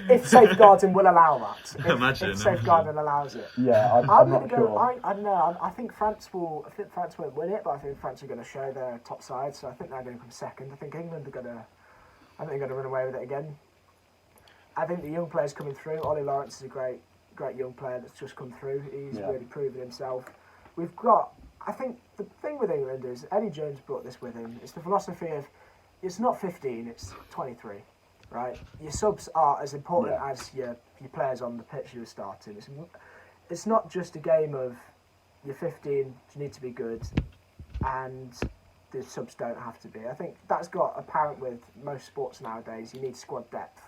If safeguarding will allow that. Imagine. If safeguarding allows it. Yeah, I'm going to not go. sure. I don't know. I think France won't win it, but I think France are going to show their top side. So I think they're going to come second. I think England are going to. I think they're going to run away with it again. I think the young players coming through. Ollie Lawrence is a great young player that's just come through. He's really proven himself. We've got. I think the thing with England is Eddie Jones brought this with him. It's the philosophy of it's not 15, it's 23, right? Your subs are as important as your players on the pitch you were starting. It's not just a game of you're 15, you need to be good, and the subs don't have to be. I think that's got apparent with most sports nowadays. You need squad depth.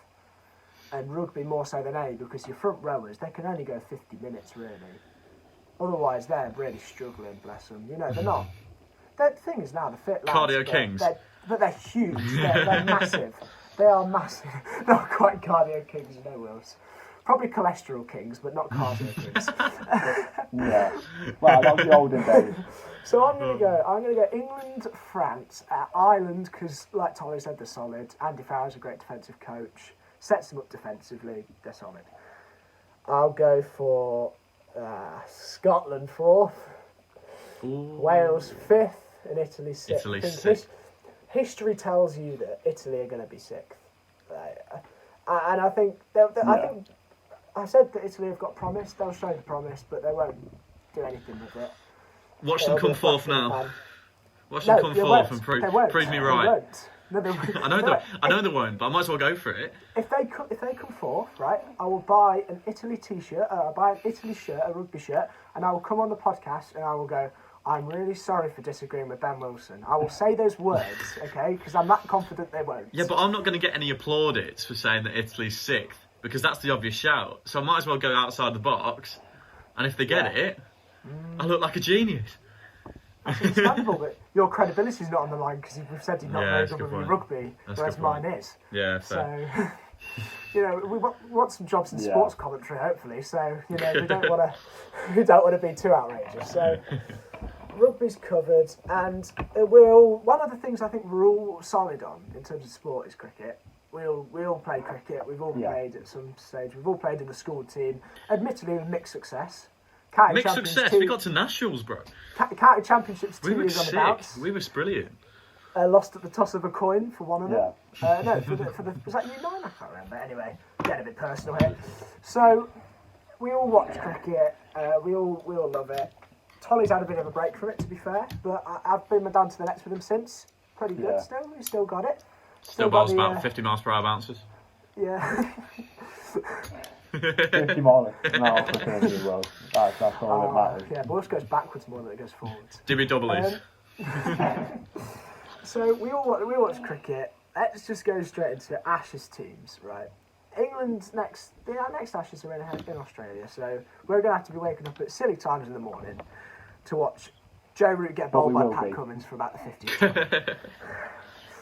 And rugby more so than any, because your front rowers, they can only go 50 minutes really. Otherwise, they're really struggling, bless them. You know, they're not. The thing is now, the fit lads... Cardio kings. But they're huge. They're massive. They are massive. Not quite cardio kings, you know, Wills. Probably cholesterol kings, but not cardio kings. Yeah. Well, that was the olden days. So I'm gonna go England, France, Ireland, because like Tolley said, they're solid. Andy Farrell's a great defensive coach. Sets them up defensively, they're solid. I'll go for Scotland 4th, Wales 5th, and Italy 6th. Italy 6th. History tells you that Italy are going to be 6th. And I think, I said that Italy have got promise, they'll show the promise, but they won't do anything with it. Watch them come 4th now. Watch them come 4th and prove me right. No, they won't. I know they won't, but I might as well go for it. If they come 4th, right, I will buy an Italy t-shirt, I'll buy an Italy shirt, a rugby shirt, and I will come on the podcast and I will go, I'm really sorry for disagreeing with Ben Wilson. I will say those words, okay, because I'm that confident they won't. Yeah, but I'm not going to get any plaudits for saying that Italy's 6th, because that's the obvious shout. So I might as well go outside the box, and if they get it, I look like a genius. That's understandable, but your credibility is not on the line because we've said you're not very good with rugby, whereas mine is. Yeah, fair. So, you know, we want some jobs in sports commentary, hopefully. So, you know, we don't want to be too outrageous. So, rugby's covered, and one of the things I think we're all solid on in terms of sport is cricket. We all play cricket. We've all played at some stage. We've all played in the school team. Admittedly, with mixed success. Mixed success. We got to nationals, bro. County Championships 2 years on the bounce. We were brilliant. Lost at the toss of a coin for one of them. No, for the was that U9? I can't remember. Anyway, getting a bit personal here. So we all watch cricket. We all love it. Tolley's had a bit of a break from it, to be fair, but I've been down to the nets with him since. Pretty good still. He's still got it. Still bowls about 50 miles per hour bounces. Yeah. 50 miles an hour for 30 as well. That's all that matters. Yeah, but it goes backwards more than it goes forwards. Dibby doublies. So we watch cricket. Let's just go straight into Ashes teams, right? England's next Ashes are in Australia, so we're going to have to be waking up at silly times in the morning to watch Joe Root get bowled by Pat Cummins for about the 50th time.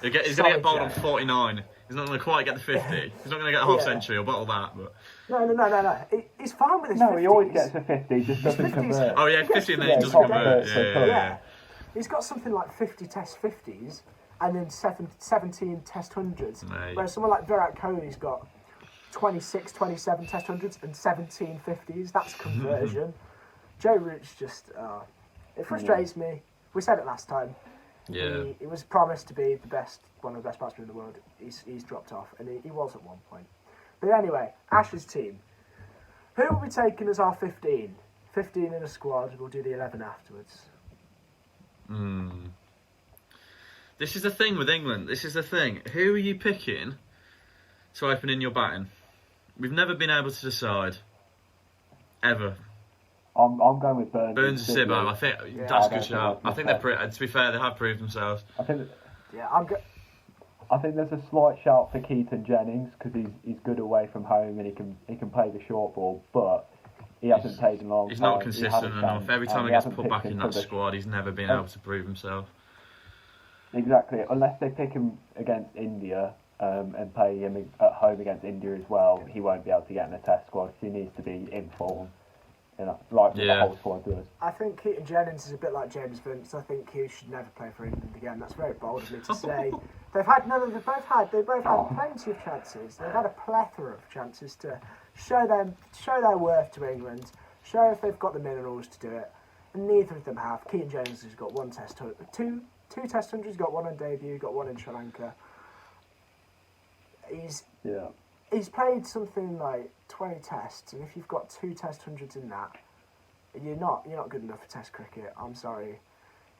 He's going to get bowled on 49 He's not going to quite get the 50. He's not going to get a half century or bottle that. But No. He's fine with his 50s. No, he always gets a 50, just doesn't convert. Oh, yeah, 50 and then he doesn't convert. Yeah. He's got something like 50 Test 50s and then 17 Test 100s. Mate. Whereas someone like Virat Kohli's got 26, 27 Test 100s and 17 50s. That's conversion. Joe Root's just... it frustrates me. We said it last time. Yeah. He was promised to be one of the best batsmen in the world. He's dropped off, and he was at one point. But anyway, Ash's team. Who will be taken as our 15? 15 in a squad. We'll do the 11 afterwards. This is the thing with England. This is the thing. Who are you picking to open in your batting? We've never been able to decide. Ever. I'm going with Burns. Burns and Sibbo. I think that's a good shout. I think to be fair, they have proved themselves. I think there's a slight shout for Keaton Jennings because he's good away from home and he can play the short ball, but he hasn't played in a long time. He's not consistent enough. Every time he gets put back in that squad, he's never been able to prove himself. Exactly, unless they pick him against India and play him at home against India as well, he won't be able to get in the Test squad. He needs to be in form. Like the whole squad does. I think Keaton Jennings is a bit like James Vince. I think he should never play for England again. That's very bold of me to say. They both had plenty of chances. They've had a plethora of chances to show their worth to England, show if they've got the minerals to do it, and neither of them have. Keaton Jennings has got two Test 100s, got one on debut, got one in Sri Lanka. He's played something like 20 tests, and if you've got 2 Test 100s in that, you're not good enough for Test cricket. I'm sorry.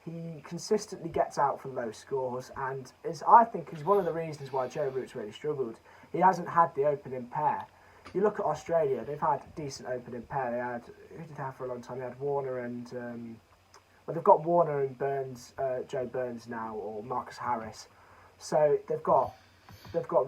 He consistently gets out for low scores, and I think is one of the reasons why Joe Root's really struggled. He hasn't had the opening pair. You look at Australia; they've had a decent opening pair. They had who did they have for a long time? They had Warner and they've got Warner and Burns, Joe Burns now, or Marcus Harris. So they've got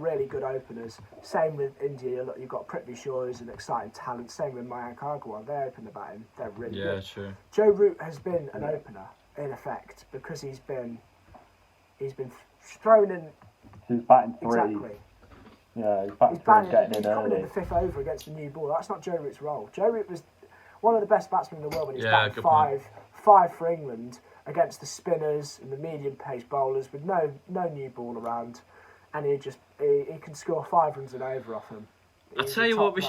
really good openers. Same with India. Look, you've got Prithvi Shaw, who's an exciting talent. Same with Mayank Agarwal. They open the batting. They're really good. Yeah, true. Joe Root has been an opener in effect because he's been thrown in. He's batting 3. Exactly. Yeah, he's batting 3, getting in coming early. in the 5th over against the new ball. That's not Joe Root's role. Joe Root was one of the best batsmen in the world when he's batting 5 for England against the spinners and the medium pace bowlers with no new ball around. And he can score 5 runs and over off him. I tell you what we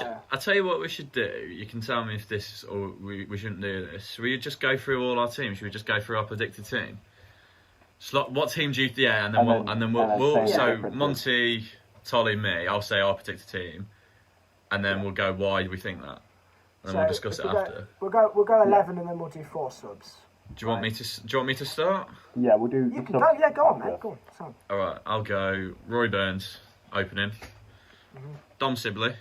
should do. You can tell me if this or we shouldn't do this. Should we just go through all our teams? Should we just go through our predicted team? What team do you? Yeah, and then we'll so Monty, Tolley, me. I'll say our predicted team, and then we'll go why we think that, and then we'll discuss it after. We'll go 11, and then we'll do 4 subs. Do you want me to start? Yeah, we'll do. You can go. Yeah, go on, mate. Go on. All right, I'll go. Roy Burns opening. Dom Sibley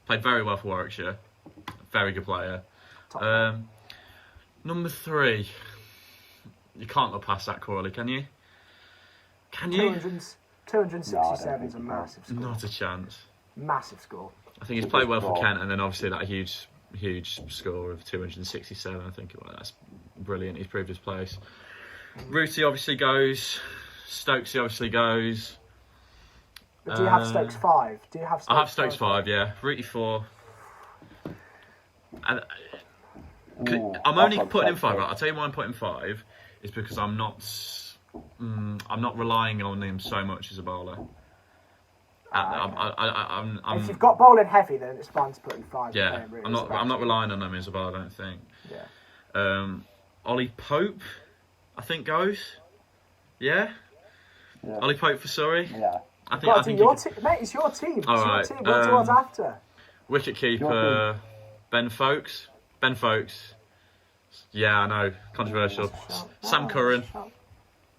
played very well for Warwickshire. Very good player. Number 3. You can't look past that, Corley, can you? Can you? 267 is a massive score. Not a chance. Massive score. I think he's played well for Kent, and then obviously that huge score of 267. I think that's brilliant. He's proved his place. Rooty obviously goes. Stokesy obviously goes. But do you have Stokes 5? I have Stokes 5, yeah. Rooty 4. And I'm only putting him 5. Right? I'll tell you why I'm putting 5 is because I'm not relying on him so much as a bowler. If you've got bowling heavy, then it's fine to put in 5. Yeah, really I'm not relying on him as a bowler. I don't think. Yeah. Ollie Pope, I think goes. Yeah. Ollie Pope for Surrey. Yeah. I think mate, it's your team. All right. Your team. What towards after? Wicket keeper Ben Folkes. Ben Folkes. Yeah, I know. Controversial. Sam Curran.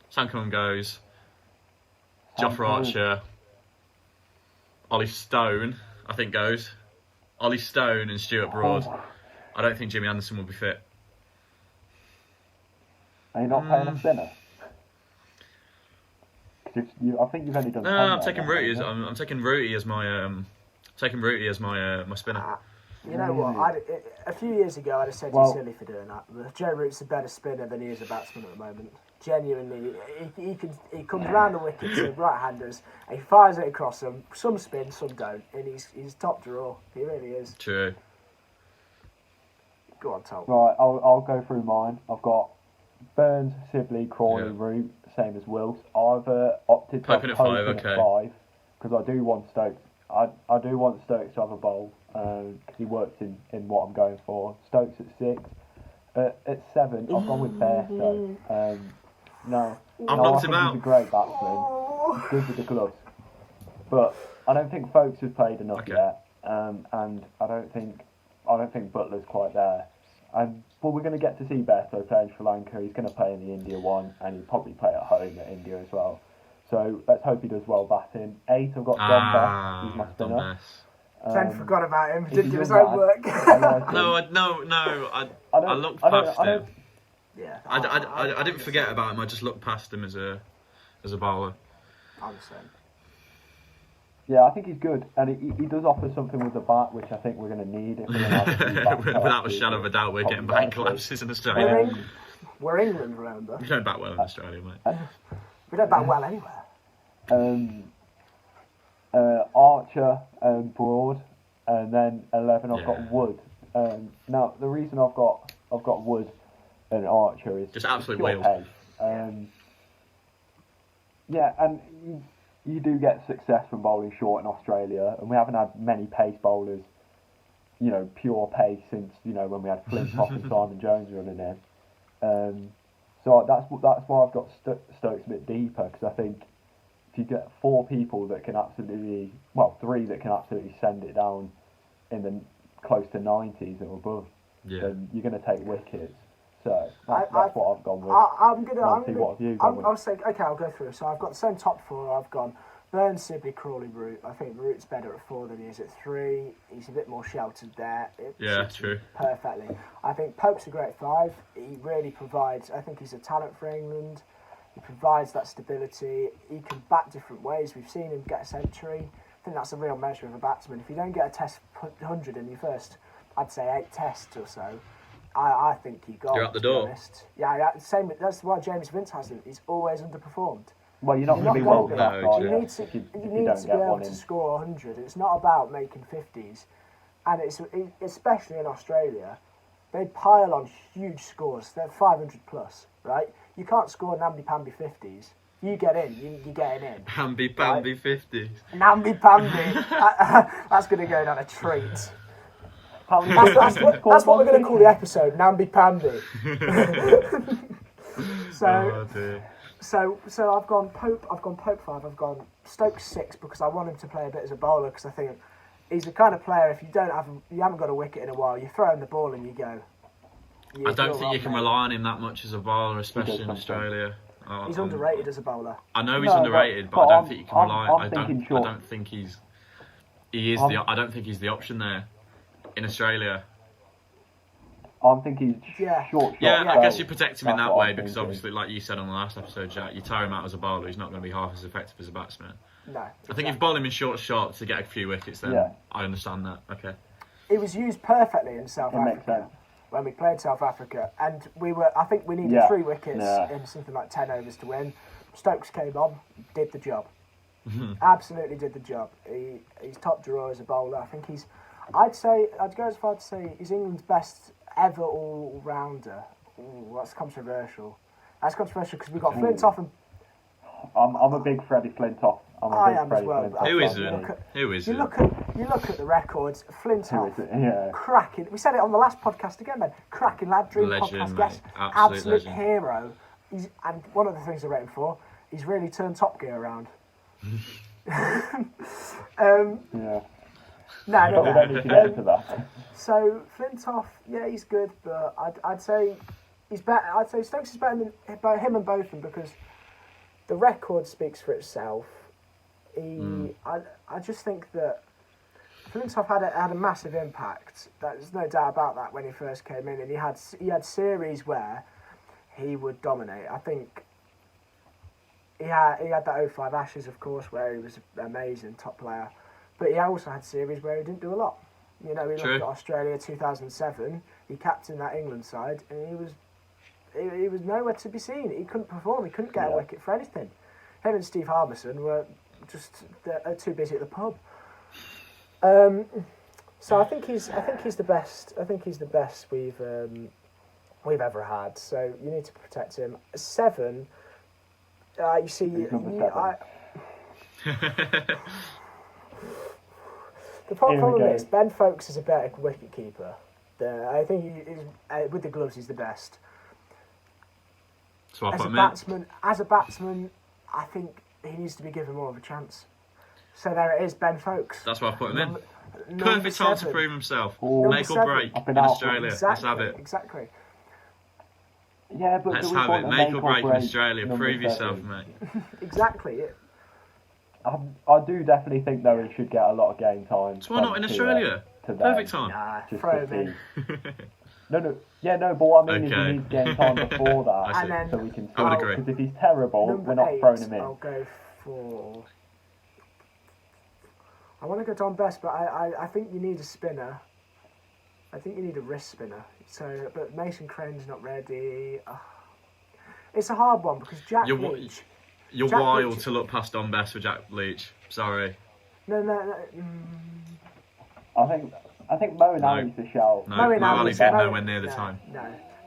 Sam Curran goes. Jofra Archer. Ollie Stone, I think goes. Ollie Stone and Stuart Broad. I don't think Jimmy Anderson will be fit. Are you not playing a spinner? I think you've only done. No, I'm taking Rooty. I'm taking Rooty as my my spinner. You know what? A few years ago, I'd have said you're silly for doing that. But Joe Root's a better spinner than he is a batsman at the moment. Genuinely, he comes round the wicket to right-handers and he fires it across them. Some spin, some don't, and he's top draw. He really is. True. Go on, Tom. Right, I'll go through mine. I've got Burns, Sibley, Crawley, Yeah. Root, same as Wills. I've opted to Pope in have at Pope five, in okay. at 5 because I do want Stokes. I do want Stokes to have a bowl because he works in what I'm going for. Stokes at 6. At 7, I've gone with Bairstow. No, I've I knocked think him out. he's a great batsman. He's good with the gloves. But I don't think Folkes has played enough Okay. yet. And I don't think Butler's quite there. But we're going to get to see Bairstow play in Sri Lanka. He's going to play in the India one, and he'll probably play at home at India as well. So let's hope he does well batting. 8, I've got Don Bess. He's my Don spinner. Bess. Ben forgot about him. he's Didn't a do his young own lad. work. I like him. No. I don't- looked I don't- past I him. don't- Yeah. I didn't forget about him. I just looked past him as a bowler. I'm the same. Yeah, I think he's good, and he does offer something with the bat, which I think we're going to need. If we're going to have a few bat Without a collapses, shadow of a doubt, we're getting probably batting better. collapses in We're, Australia. Eng- we're England, remember? We don't bat well in Australia, mate. We don't bat well anywhere. Archer and Broad, and then 11 I've Yeah. got Wood. Now the reason I've got Wood and Archer is Just absolute pure wheels. pace. Yeah, and you do get success from bowling short in Australia, and we haven't had many pace bowlers, pure pace since when we had Flintoff and Simon Jones running in. So that's why I've got Stokes a bit deeper, because I think if you get 4 people that can absolutely, 3 that can absolutely send it down in the close to 90s or above, then you're going to take wickets. So that's what I've gone with. What have you gone with? I'll say, okay, I'll go through. So I've got the same top 4. I've gone Burns, Sibley, Crawley, Root. I think Root's better at 4 than he is at 3. He's a bit more sheltered there. It suits him True. perfectly. I think Pope's a great 5. He really provides. I think he's a talent for England. He provides that stability. He can bat different ways. We've seen him get a century. I think that's a real measure of a batsman. If you don't get a Test 100 in your first, I'd say 8 tests or so, I think you got. You're out the door. Honest. Yeah, same. That's why James Vince hasn't. He's always underperformed. Well, you're not You're going to be not world gonna class, be. are You you? need to, if you you don't need to be get able one to in. score 100. It's not about making 50s, and it's especially in Australia. They pile on huge scores. They're 500 plus, right? You can't score namby-pamby 50s. You get in, you're getting in. Hamby-pamby 50s. Namby-pamby. That's going to go down a treat. How many That's what we're going to call the episode, namby-pamby. Oh dear. So I've gone Pope 5. I've gone Stokes 6 because I want him to play a bit as a bowler because I think he's the kind of player if you haven't got a wicket in a while, you throw him the ball and you go. I don't think you can rely on him that much as a bowler, especially in Australia. He's underrated as a bowler. I know he's No, underrated, but but I don't I'm- think you can I'm- rely. I'm I thinking don't. short. I don't think he's. He is I don't think he's the option there in Australia. I'm thinking short. Yeah, I guess you spells. protect him in That's that what way I'm because thinking. obviously, like you said on the last episode, Jack, you tire him out as a bowler, he's not going to be half as effective as a batsman. No. I think if you bowl him in short shots to get a few wickets, then Yeah. I understand that. Okay. It was used perfectly in South It makes Africa sense. when we played South Africa, and I think we needed Yeah. 3 wickets Yeah. in something like 10 overs to win. Stokes came on, did the job. Mm-hmm. Absolutely did the job. He's top drawer as a bowler. I think I'd go as far to say he's England's best ever all-rounder. Ooh, that's controversial. That's controversial because we've got Flintoff and I'm a big Freddie Flintoff. I am as well. Who Look isn't? at- Who you isn't? look at the records. Who Flintoff, is it? Yeah. cracking. We said it on the last podcast again, man. Cracking lad, dream Legend, podcast mate. guest, Absolute legend. hero. And one of the things I rate him for, he's really turned Top Gear around. Yeah. No. But we don't need to get into that. So Flintoff, yeah, he's good, but I'd say he's better. I'd say Stokes is better than him and both of them because the record speaks for itself. I just think that Flintoff had a massive impact. There's no doubt about that when he first came in, and he had series where he would dominate. I think he had that 05 Ashes, of course, where he was amazing, top player. But he also had series where he didn't do a lot. You know, we looked at Australia 2007. He captained that England side, and he was he was nowhere to be seen. He couldn't perform. He couldn't get a wicket for anything. Him and Steve Harbison were just too busy at the pub. So I think he's the best. I think he's the best we've ever had. So you need to protect him. 7. You see, the problem is Ben Folkes is a better wicket keeper. I think with the gloves he's the best. So As a batsman, I think he needs to be given more of a chance. So there it is, Ben Folkes. That's why I put him in. Perfect time to prove himself. Ooh. Make or break in Australia. Exactly, let's have it. Exactly. Yeah, but let's have it. Make or break in Australia. Prove yourself, mate. Exactly. I do definitely think though he should get a lot of game time. So why not in Australia? Perfect time. Nah, throw him in. No. Yeah, no, but what I mean is he needs game time before that, I see. so we can. I would agree. Because if he's terrible, we're not 8, throwing him in. I'll go for. I want to go Don Best, but I think you need a spinner. I think you need a wrist spinner. So, but Mason Crane's not ready. It's a hard one because Jack Leach. You're wild to look past Don Best for Jack Leach. Sorry. No. I think Moeen Ali's the shout. No, Mo Ali's getting nowhere near the time.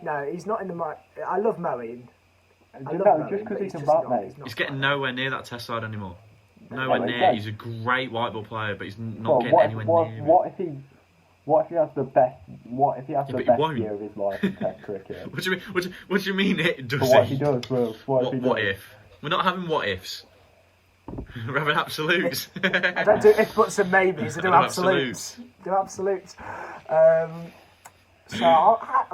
No, he's not in the. I love Moeen. Just because he can bat, mate. He's getting nowhere near that Test side anymore. Nowhere near. He's a great white ball player, but he's not getting anywhere near. What if he has the best? What if he has the best year of his life in Test cricket? What do you mean it does? But what he does, Will. What if? We're not having what ifs. We're having absolutes. I don't do if buts and maybes. I do absolutes. Do absolutes. So I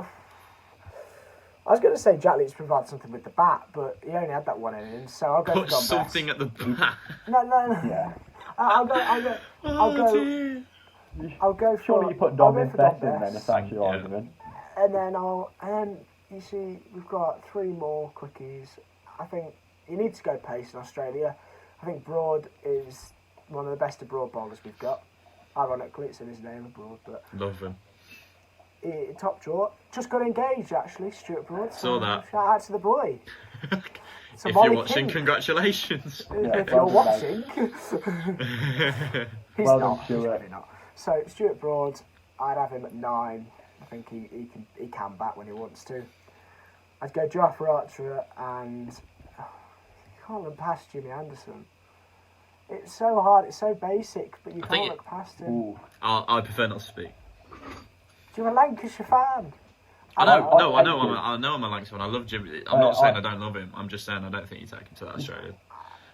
was going to say Jack Leach provides something with the bat, but he only had that one inning, so I'll go for Don Best. Something at the bat. No. Yeah. I'll go for. Surely you put Don Best in then, if that's your argument. And then you see we've got 3 more quickies. I think you need to go pace in Australia. I think Broad is one of the best abroad bowlers we've got. Ironically, it's in his name, Broad, but love him. Top draw. Just got engaged, actually, Stuart Broad. Saw that. Shout out to the boy. If you're watching, congratulations. If you're watching. He's well not. Done, He's really not. So, Stuart Broad, I'd have him at 9. I think he can bat when he wants to. I'd go Jofra Archer and... you can't look past Jimmy Anderson. It's so hard, it's so basic, but you can't look past him. I prefer not to speak. You're a Lancashire fan. I know I'm a Lancashire fan. I love Jimmy. I'm not saying I don't love him. I'm just saying I don't think you take him to that Australia.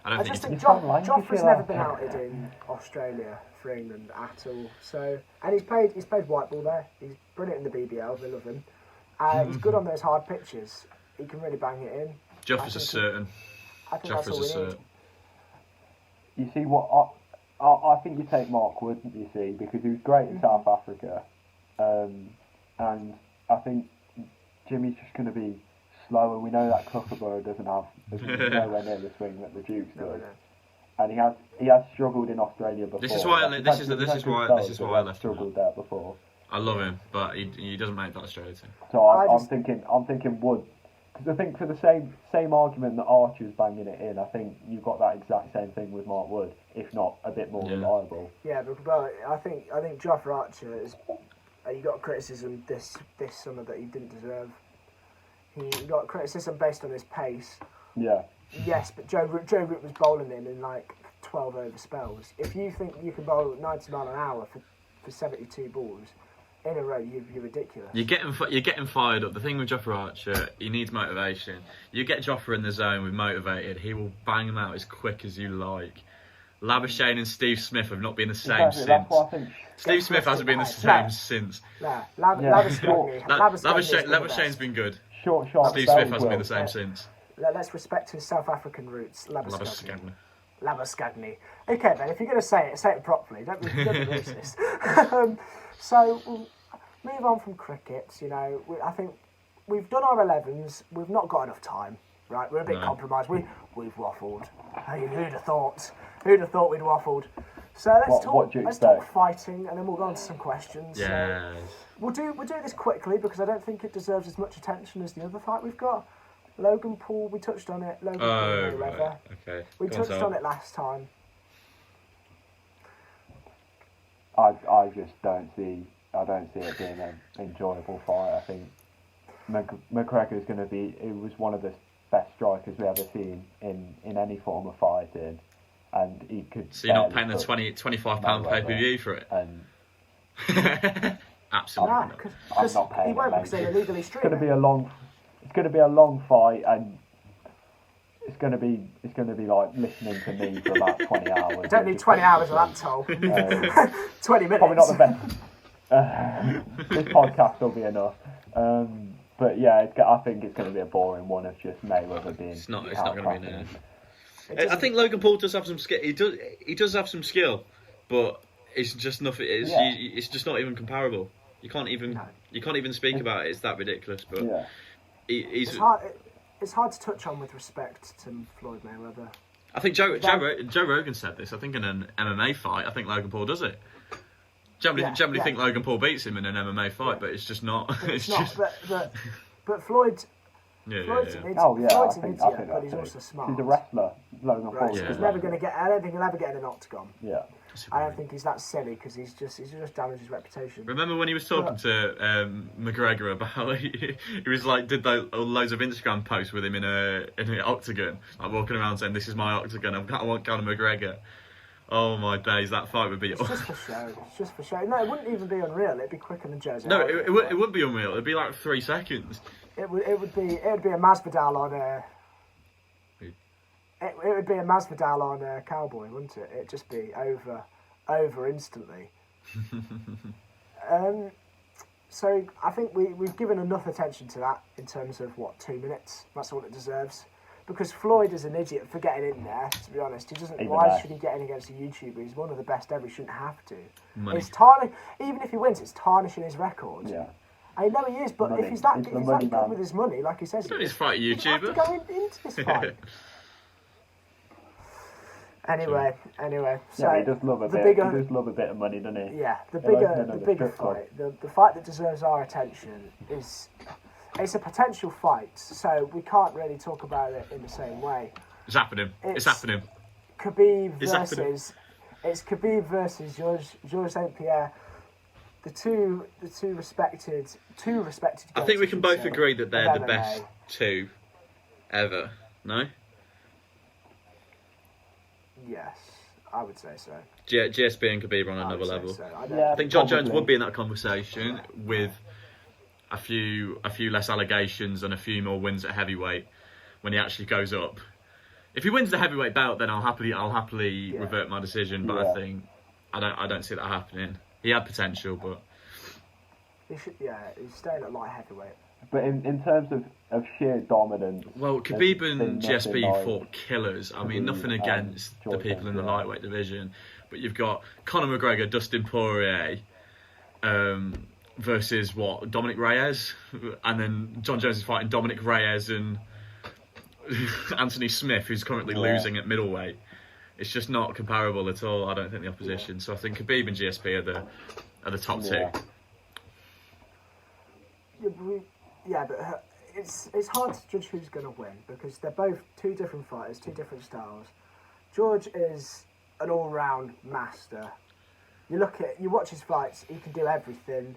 I just think Joffrey's never been outed in Australia for England at all. So, and he's played white ball there. He's brilliant in the BBL. They love him. He's good on those hard pitches. He can really bang it in. Joffrey's a certain. I think that's all we need. You see what I think you take Mark Wood, you see, because he was great in South Africa, and I think Jimmy's just going to be slow, and we know that Kookaburra doesn't have nowhere near the swing that the Dukes does, and he has struggled in Australia before. This is why I left. Struggled there before. I love him, but he doesn't make that Australia team. So I'm thinking Wood. Because I think for the same argument that Archer's banging it in, I think you've got that exact same thing with Mark Wood, if not a bit more reliable. Yeah, but I think Jofra Archer is. He got criticism this summer that he didn't deserve. He got criticism based on his pace. Yeah. Yes, but Joe Root was bowling him in like 12 over spells. If you think you can bowl 90 mile an hour for 72 balls in a row, you're ridiculous. You're getting fired up. The thing with Jofra Archer, he needs motivation. You get Jofra in the zone with motivated, he will bang them out as quick as you like. Labuschagne and Steve Smith have not been the same since. Steve Smith hasn't been the same since. Labuschagne's been good. Short Steve Smith hasn't been the same since. Let's respect his South African roots. Labuschagne. Okay, Ben, if you're going to say it properly. Don't be racist. So, we'll move on from cricket. You know, I think we've done our 11s. We've not got enough time, right? We're a bit compromised. We've waffled. Hey, who'd have thought? Who'd have thought we'd waffled? So let's What do you let's expect? talk fighting, and then we'll go on to some questions. Yes. We'll do this quickly because I don't think it deserves as much attention as the other fight we've got. Logan Paul, we touched on it. Logan Paul and Mayweather. Right. Okay. We touched on it last time. I just don't see it being an enjoyable fight. I think McGregor's going to be. It was one of the best strikers we ever seen in any form of fighting, and he could. So you're not paying the £25 pay-per-view for it? And absolutely not. I'm not paying. He won't it, because they illegally stream It's going to be a long fight, and it's going to be like listening to me for about 20 hours. You don't need 20 hours of that toll. 20 minutes. Probably not the best. This podcast will be enough. But yeah, I think it's going to be a boring one of just Mayweather being. It's not going to be. I think Logan Paul does have some skill. He does have some skill, but it's just nothing. It's just not even comparable. You can't even speak about it. It's that ridiculous. But yeah. he's. It's hard to touch on with respect to Floyd Mayweather. I think Joe Rogan said this. I think in an MMA fight, I think Logan Paul does it. Generally think Logan Paul beats him in an MMA fight, but it's just not. It's not. But Floyd. Floyd's an idiot. Floyd's an idiot, but he's also smart. He's a wrestler, Logan Paul. He's never going to get. I don't think he'll ever get in an octagon. Yeah. I don't think he's that silly because he's just damaged his reputation. Remember when he was talking to McGregor about he was like did loads of Instagram posts with him in an octagon, like walking around saying this is my octagon. I want Conor McGregor. Oh my days, that fight would be. It's just for show. It's just for show. No, it wouldn't even be unreal. It'd be quicker than Jose. No, it wouldn't be unreal. It'd be like 3 seconds. It would be a Masvidal on a. It would be a Masvidal on a Cowboy, wouldn't it? It'd just be over instantly. So I think we've given enough attention to that in terms of 2 minutes. That's all it deserves. Because Floyd is an idiot for getting in there. To be honest, he doesn't. Why should he get in against a YouTuber? He's one of the best ever. He shouldn't have to. Money. It's even if he wins, it's tarnishing his record. Yeah. I know he is, but if he's that good with his money, like he says, Don't need to fight a YouTuber. He'd have to go into this fight. Anyway. So he does love a bit. He does love a bit of money, doesn't he? Yeah, the bigger fight, the fight that deserves our attention is. It's a potential fight, so we can't really talk about it in the same way. It's happening. It's happening. Khabib versus Georges St. Pierre. The two respected. I think we can both agree that they're the best two ever. No. Yes, I would say so. GSP and Khabib are on another level. So. I think John Jones would be in that conversation with a few less allegations and a few more wins at heavyweight when he actually goes up. If he wins the heavyweight belt, then I'll happily revert my decision. But I think I don't see that happening. He had potential, but he's staying at light heavyweight. But in terms of sheer dominance, well, Khabib and GSP fought killers. I mean, nothing against the people in the lightweight division, but you've got Conor McGregor, Dustin Poirier. Versus Dominic Reyes, and then John Jones is fighting Dominic Reyes and Anthony Smith, who's currently losing at middleweight. It's just not comparable at all. I don't think the opposition. So I think Khabib and GSP are the top two. Yeah, but it's hard to judge who's going to win because they're both two different fighters, two different styles. George is an all-round master. You watch his fights, he can do everything.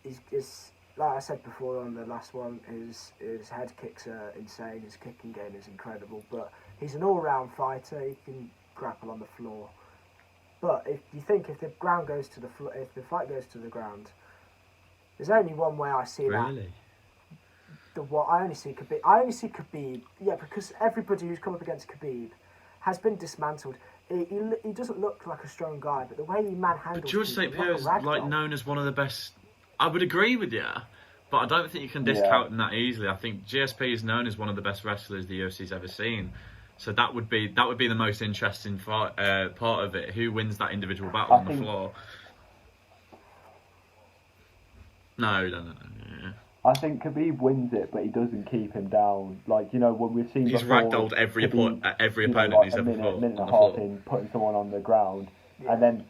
He's like I said before on the last one, his head kicks are insane, his kicking game is incredible, but he's an all-round fighter, he can grapple on the floor. But if the ground goes to the floor, if the fight goes to the ground, there's only one way I see that. Really? I only see Khabib, because everybody who's come up against Khabib has been dismantled. He doesn't look like a strong guy, but the way he manhandles. But George St. Pierre is known as one of the best. I would agree with you, but I don't think you can discount him that easily. I think GSP is known as one of the best wrestlers the UFC's ever seen. So that would be the most interesting part of it. Who wins that individual battle on the floor? No. Yeah. I think Khabib wins it, but he doesn't keep him down. Like, when we've seen he's before, ragdolled every opponent he's ever fought. Minute and a half in putting someone on the ground. Yeah.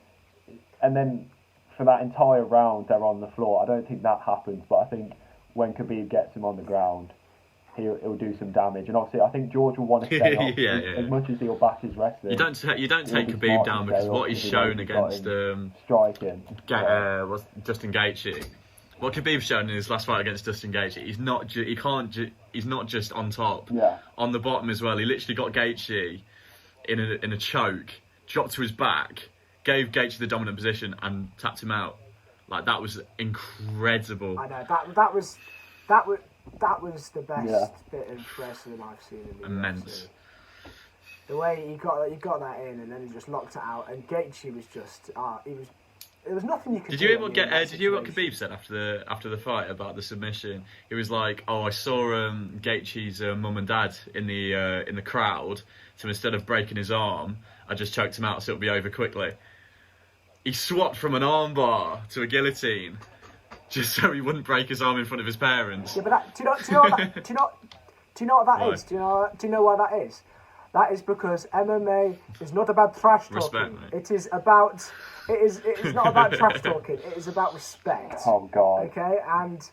And then for that entire round, they're on the floor. I don't think that happens, but I think when Khabib gets him on the ground, he'll do some damage. And obviously, I think George will want to stay up as much as he'll back his wrestling. You don't take Khabib down because what he's shown against striking. Justin Gaethje. What Khabib's shown in his last fight against Justin Gaethje, he's not just on top. Yeah. On the bottom as well. He literally got Gaethje in a choke, dropped to his back, gave Gaethje the dominant position, and tapped him out. Like, that was incredible. I know that was the best bit of wrestling I've seen in the immense. UFC. The way he got that in, and then he just locked it out, and Gaethje was just there was nothing you could. Did you hear what Khabib said after the fight about the submission? He was like, "Oh, I saw Gaethje's mum and dad in the crowd, so instead of breaking his arm, I just choked him out so it'll be over quickly." He swapped from an armbar to a guillotine just so he wouldn't break his arm in front of his parents. Yeah, but do you know what that is? Do you know why that is? That is because MMA is not about trash talking. Respect, mate. It is not about trash talking. It is about respect. Oh God. Okay, and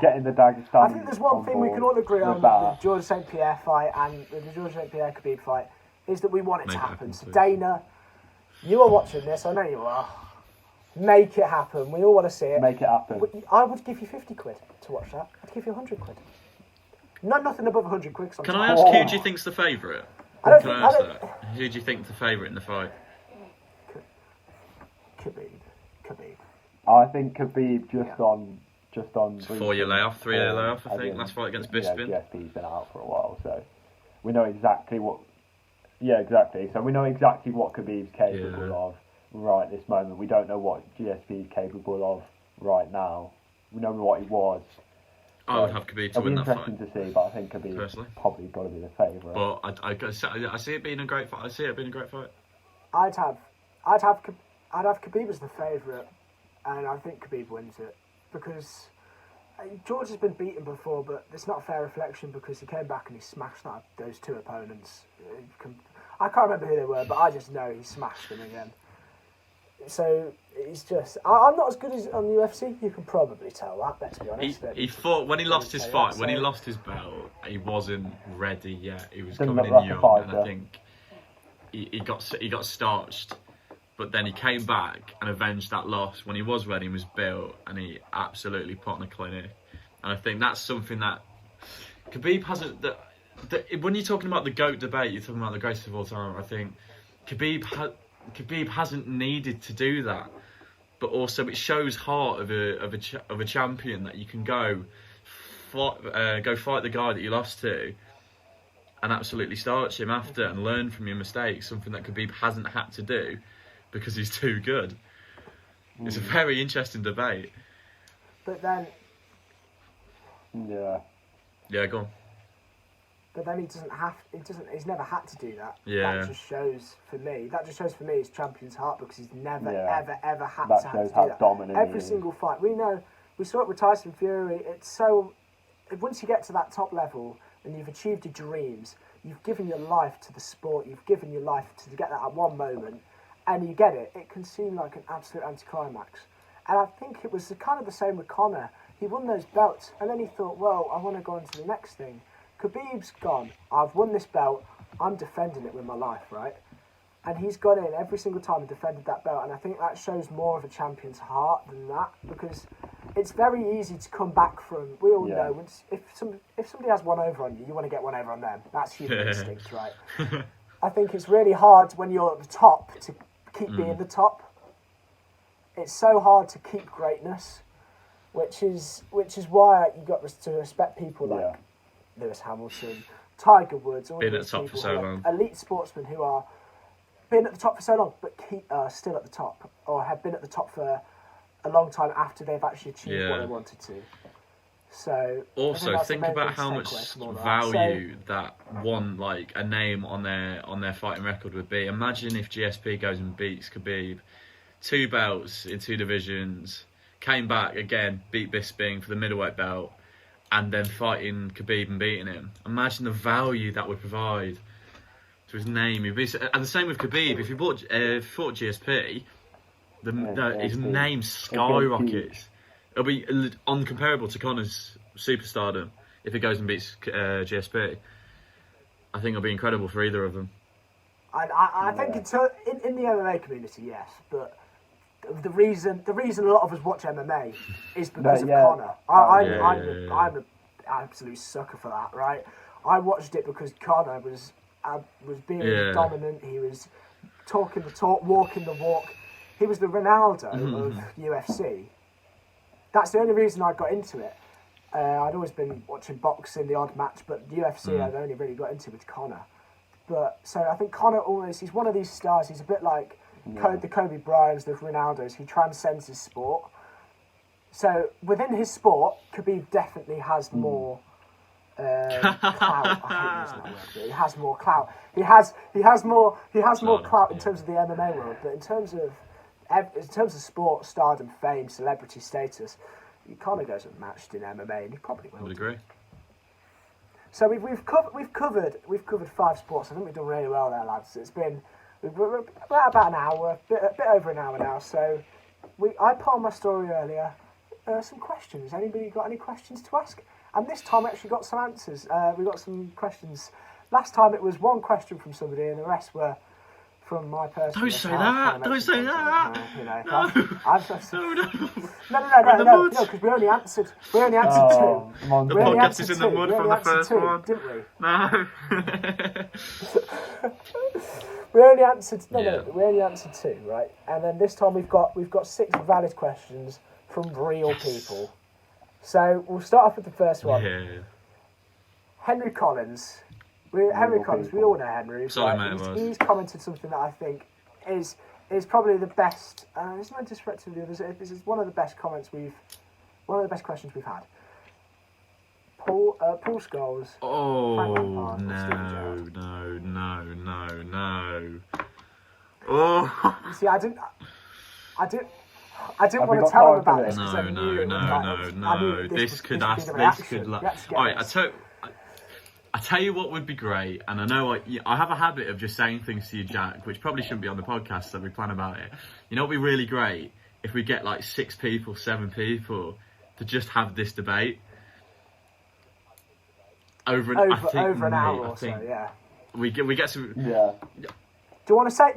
getting the Dagestan. I think there's one thing we can all agree on with the George St. Pierre fight and the George St. Pierre Khabib fight is that we want it to happen. So Dana, you are watching this. I know you are. Make it happen. We all want to see it. Make it happen. I would give you 50 quid to watch that. I'd give you 100 quid. Nothing above 100 quid. Can I ask who do you think's the favourite? Who do you think's the favourite in the fight? Khabib. I think Khabib just on. 4-year layoff, 3-year layoff. I think last fight against Bisping. GSP's been out for a while, so we know exactly what. Yeah, exactly. So we know exactly what Khabib's capable of right this moment. We don't know what GSP's capable of right now. We know what he was. I would have Khabib to win that fight. It'll be interesting to see, but I think Khabib's probably got to be the favourite. But I see it being a great fight. I'd have Khabib as the favourite, and I think Khabib wins it because George has been beaten before, but it's not a fair reflection because he came back and he smashed those two opponents. I can't remember who they were, but I just know he smashed them again. So it's just I'm not as good as on the UFC. You can probably tell that. Let's be honest. He fought when he lost his fight. When he lost his belt, he wasn't ready yet. He was Didn't coming in look like young, a fighter. and I think he got starched. But then he came back and avenged that loss when he was ready and was built, and he absolutely put on a clinic. And I think that's something that Khabib hasn't. When you're talking about the GOAT debate, you're talking about the greatest of all time. I think Khabib hasn't needed to do that, but also it shows heart of a champion that you can go fight the guy that you lost to, and absolutely starch him after and learn from your mistakes. Something that Khabib hasn't had to do because he's too good. It's a very interesting debate. But then, yeah, go on. But then he's never had to do that. Yeah. That just shows for me his champion's heart because he's never, ever had that to shows do how that. dominant Every he is. single fight. We saw it with Tyson Fury. It's so, once you get to that top level and you've achieved your dreams, you've given your life to the sport, you've given your life to get that at one moment, and you get it, it can seem like an absolute anticlimax. And I think it was kind of the same with Conor. He won those belts, and then he thought, well, I want to go on to the next thing. Khabib's gone, I've won this belt, I'm defending it with my life, right? And he's gone in every single time and defended that belt, and I think that shows more of a champion's heart than that, because it's very easy to come back from, we all know, if somebody has one over on you, you want to get one over on them. That's human instinct, right? I think it's really hard when you're at the top to keep being the top. It's so hard to keep greatness, which is why you got to respect people like Lewis Hamilton, Tiger Woods, all been these at the top people for so long. Elite sportsmen who are been at the top for so long, but still at the top, or have been at the top for a long time after they've actually achieved what they wanted to. So also think about how much value that one, like a name on their fighting record would be. Imagine if GSP goes and beats Khabib, 2 belts in 2 divisions, came back again, beat Bisping for the middleweight belt, and then fighting Khabib and beating him. Imagine the value that would provide to his name. And the same with Khabib. If he fought GSP, his name skyrockets. It'll be uncomparable to Conor's superstardom if he goes and beats GSP. I think it'll be incredible for either of them. I think in the MMA community, yes, but the reason a lot of us watch MMA is because of Conor. I'm an absolute sucker for that, right? I watched it because Conor was being dominant. He was talking the talk, walking the walk. He was the Ronaldo of UFC. That's the only reason I got into it. I'd always been watching boxing, the odd match, but UFC I'd only really got into with Conor. But so I think Conor he's one of these stars. He's a bit like the Kobe Bryants, the Ronaldos. He transcends his sport. So within his sport, Khabib definitely has more clout. I hate using that word, but he has more clout. He has more clout in terms of the MMA world, but in terms of sport, stardom, fame, celebrity status, Conor goes unmatched in MMA, and he probably will. I would agree. So we've covered 5 sports. I think we've done really well there, lads. We're about an hour, a bit over an hour now. So I put on my story earlier some questions. Anybody got any questions to ask? And this time I actually got some answers. We got some questions. Last time it was one question from somebody, and the rest were from my person. Don't say that. Don't say that. No. No, because we only answered 2. The podcast is in the mud from the first one, didn't we? No. We only answered We only answered 2, right? And then this time we've got 6 valid questions from real people. So we'll start off with the first one. Yeah. Henry Collins. We all know Henry. Sorry, right? mate, He's commented something that I think is probably the best. It's no disrespect to the others. This is one of the best questions we've had. Paul Scholes. Oh no! Oh. You see, I didn't want to tell him about this. No. This could. All right, I tell you what would be great, and I know I have a habit of just saying things to you, Jack, which probably shouldn't be on the podcast, so we plan about it. You know what would be really great? If we get like 6 people, 7 people to just have this debate over an hour or so, yeah. We get some... Yeah. Do you want to say...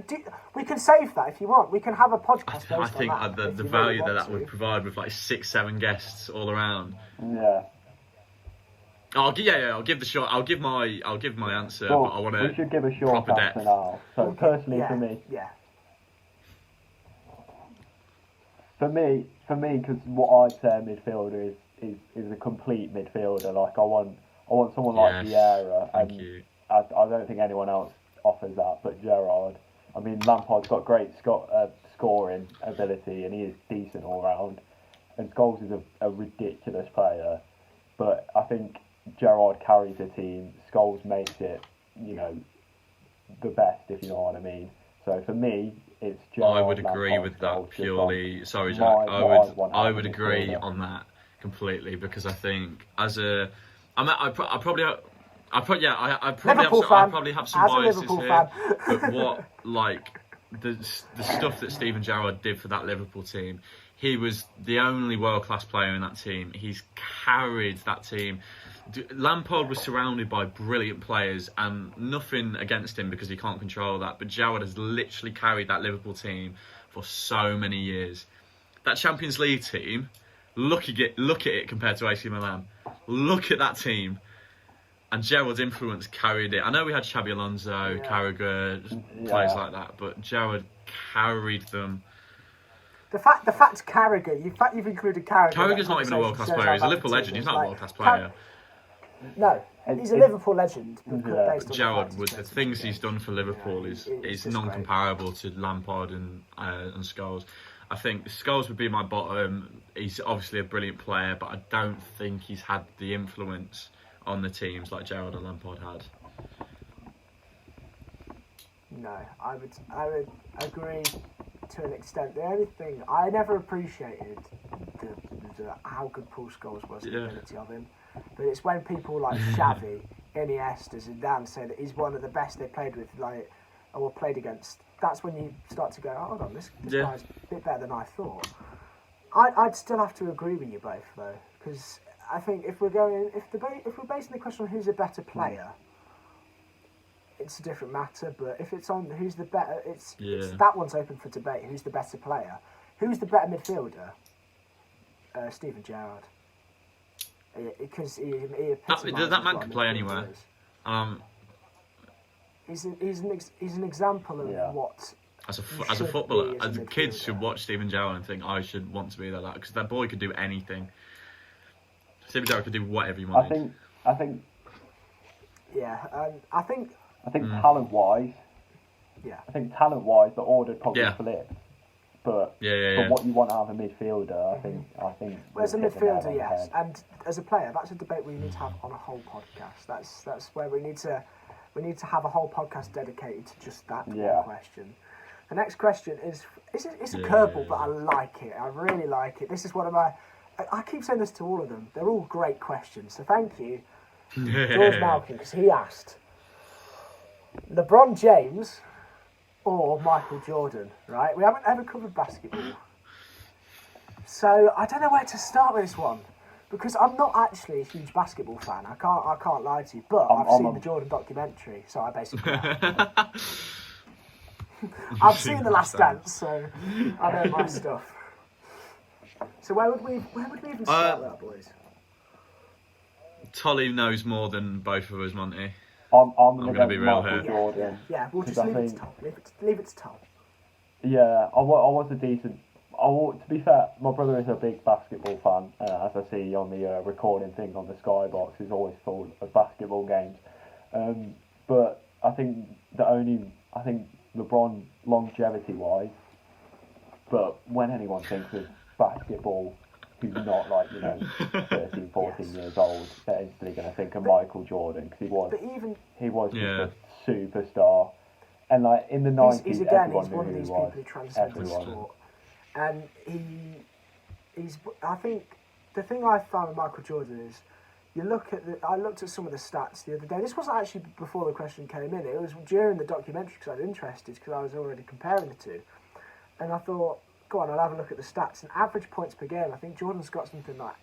we can save that if you want. We can have a podcast based on that. I think the value that would provide with like 6, 7 guests all around. Yeah. I'll give the shot. I'll give my answer, well, but I want to. We should give a short answer now. So personally, for me, for me, because what I'd say a midfielder is a complete midfielder. Like I want someone like Vieira, and I don't think anyone else offers that. But Gerrard, I mean, Lampard's got great scoring ability, and he is decent all round. And Scholes is a ridiculous player, but I think Gerrard carries the team. Scholes makes it, the best, if you know what I mean. So for me, it's Gerrard. I would agree with that purely. Sorry, Jack. I would agree on that completely, because I think I probably have some biases here. But what the stuff that Steven Gerrard did for that Liverpool team. He was the only world-class player in that team. He's carried that team. Lampard was surrounded by brilliant players, and nothing against him because he can't control that. But Gerrard has literally carried that Liverpool team for so many years. That Champions League team, look at it compared to AC Milan. Look at that team. And Gerrard's influence carried it. I know we had Xabi Alonso, Carragher, players like that, but Gerrard carried them. The fact Carragher, you've included Carragher. Carragher's not even a world-class player. He's a Liverpool legend. He's not a world-class player. No, he's a Liverpool legend. Gerrard, with the things he's done for Liverpool, is non-comparable to Lampard and Scholes. I think Scholes would be my bottom. He's obviously a brilliant player, but I don't think he's had the influence on the teams like Gerrard and Lampard had. No, I would agree to an extent. The only thing I never appreciated how good Paul Scholes was, the ability of him. But it's when people like Xavi Iniesta, Zidane, say that he's one of the best they played with, or played against, that's when you start to go, hold on, this guy's a bit better than I thought. I'd still have to agree with you both though, because I think if we're basing the question on who's a better player, it's a different matter. But if it's on who's the better, it's that one's open for debate. Who's the better player? Who's the better midfielder? Steven Gerrard. Because that man can play anywhere. He's an example of what. As a footballer, as kids should watch Steven Gerrard and think, I should want to be like that, because that boy could do anything. Steven Gerrard could do whatever you wanted. I think. Yeah, I think talent-wise. Yeah. I think talent-wise, the order probably flipped. But for what you want out of a midfielder, I think. Well, as a midfielder, yes, and as a player, that's a debate we need to have on a whole podcast. That's where we need to have a whole podcast dedicated to just that one question. The next question is a curveball, but I like it. I really like it. This is one of my. I keep saying this to all of them. They're all great questions. So thank you, George Malkin, because he asked LeBron James or Michael Jordan. Right? We haven't ever covered basketball, so I don't know where to start with this one. Because I'm not actually a huge basketball fan. I can't lie to you. But I've seen the Jordan documentary, so I basically. I've seen The Last Dance, so I know my stuff. So where would we even start with that, boys? Tolley knows more than both of us, Monty. I'm going to be real here. Jordan. Yeah, we'll just leave it to Tom. Leave it to Tom. Yeah, I was a decent. To be fair, my brother is a big basketball fan, as I see on the recording thing on the Skybox. He's always full of basketball games. But I think LeBron longevity-wise, but when anyone thinks of basketball who's not 13, 14 years old, they're instantly going to think of Michael Jordan, because he was just a superstar. And in the 90s, he's everyone one knew of who these he people was. who transcended sport. And I think the thing I found with Michael Jordan is, I looked at some of the stats the other day. This wasn't actually before the question came in. It was during the documentary, because I was interested, because I was already comparing the two. And I thought, go on, I'll have a look at the stats. And average points per game, I think Jordan's got something like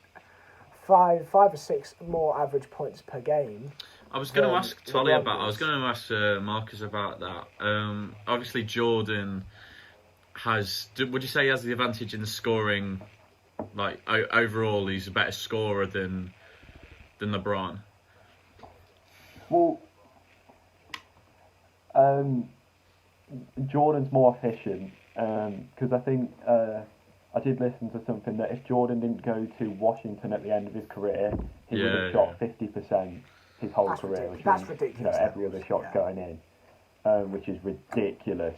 five or six more average points per game. I was going to ask Tolley about. I was going to ask Marcus about that. Obviously, Jordan has. Would you say he has the advantage in the scoring? Overall, he's a better scorer than LeBron. Well, Jordan's more efficient, because I think I did listen to something that if Jordan didn't go to Washington at the end of his career, he would have shot 50% his whole career, which means ridiculous. Every other shot's going in, which is ridiculous.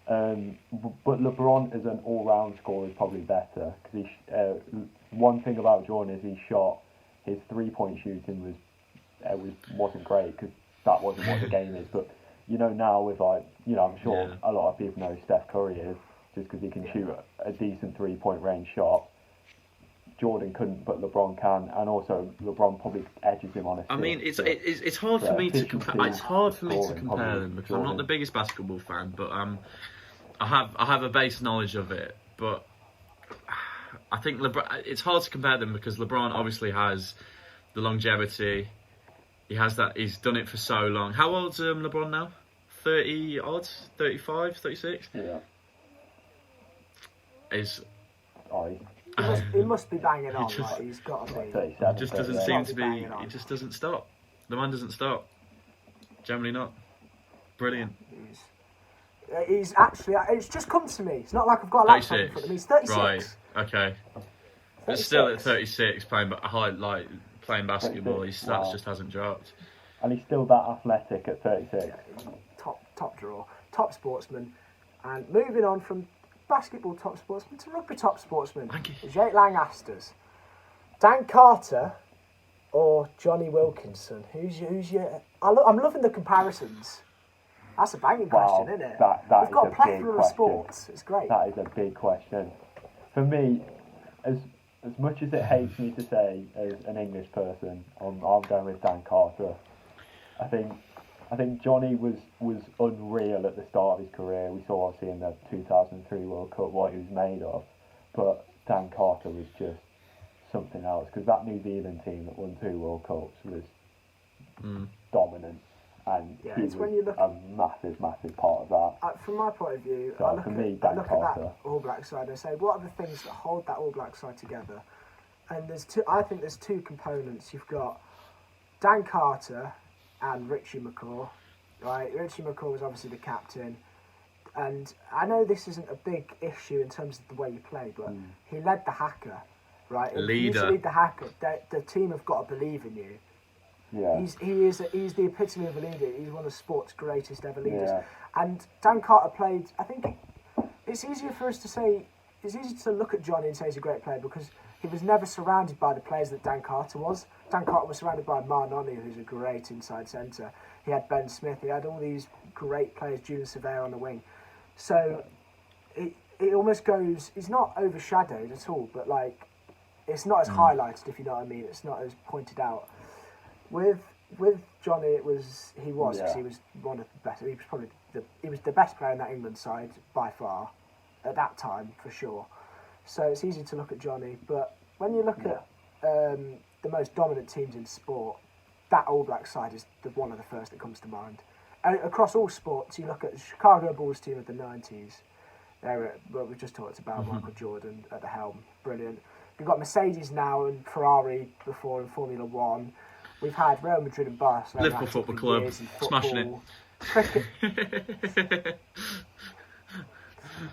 But LeBron as an all-round scorer is probably better, because one thing about Jordan is he shot. His three-point shooting wasn't great, because that wasn't what the game is. But now with I'm sure a lot of people know who Steph Curry is, just because he can shoot a decent three-point range shot. Jordan couldn't, but LeBron can, and also LeBron probably edges him on a. I mean, it's hard for me to compare. It's hard for me to compare them, because I'm not the biggest basketball fan, but I have a base knowledge of it. But I think it's hard to compare them, because LeBron obviously has the longevity. He has that. He's done it for so long. How old's LeBron now? 30 odd? 35, 36? Yeah. He must be banging on. He's got to be. He just doesn't seem to be. He just doesn't stop. The man doesn't stop. Generally not. Brilliant. He's actually. It's just come to me. It's not like I've got a laptop in front of me. He's 36. Right. Okay. But still at 36, playing basketball, his stats just hasn't dropped. And he's still that athletic at 36. Yeah, top draw, top sportsman, and moving on from basketball top sportsman to rugby top sportsman. Jake Lang asked us, Dan Carter or Johnny Wilkinson? Who's your? I'm loving the comparisons. That's a banging question, isn't it? We've got a plethora of sports. It's great. That is a big question. For me, as much as it hates me to say, as an English person, I'm going with Dan Carter. I think Johnny was unreal at the start of his career. We saw obviously in the 2003 World Cup what he was made of, but Dan Carter was just something else, because that New Zealand team that won 2 World Cups was dominant, and he was a massive part of that. From my point of view, so I look for at me, Dan that Carter. All Black side and say, what are the things that hold that All Black side together? And I think there's 2 components. You've got Dan Carter and Richie McCaw, right? Richie McCaw was obviously the captain, and I know this isn't a big issue in terms of the way you play, but he led the haka, right? If you lead the haka, the team have got to believe in you. Yeah. He's the epitome of a leader. He's one of sport's greatest ever leaders. Yeah. And Dan Carter played. I think it's easier for us to say. It's easy to look at Johnny and say he's a great player because he was never surrounded by the players that Dan Carter was. Dan Carter was surrounded by Marnoni, who's a great inside centre. He had Ben Smith. He had all these great players, Julian Surveyor on the wing. So it almost goes. He's not overshadowed at all, but like it's not as highlighted, if you know what I mean. It's not as pointed out. With Johnny, because he was one of the best. He was probably the best player in that England side by far at that time for sure. So it's easy to look at Johnny, but when you look at the most dominant teams in sport, that All Black side is one of the first that comes to mind. And across all sports, you look at the Chicago Bulls team of the 90s. We've just talked about Michael Jordan at the helm, brilliant. We've got Mercedes now and Ferrari before in Formula One. We've had Real Madrid and Barcelona. Liverpool Football Club, smashing it. Cricket.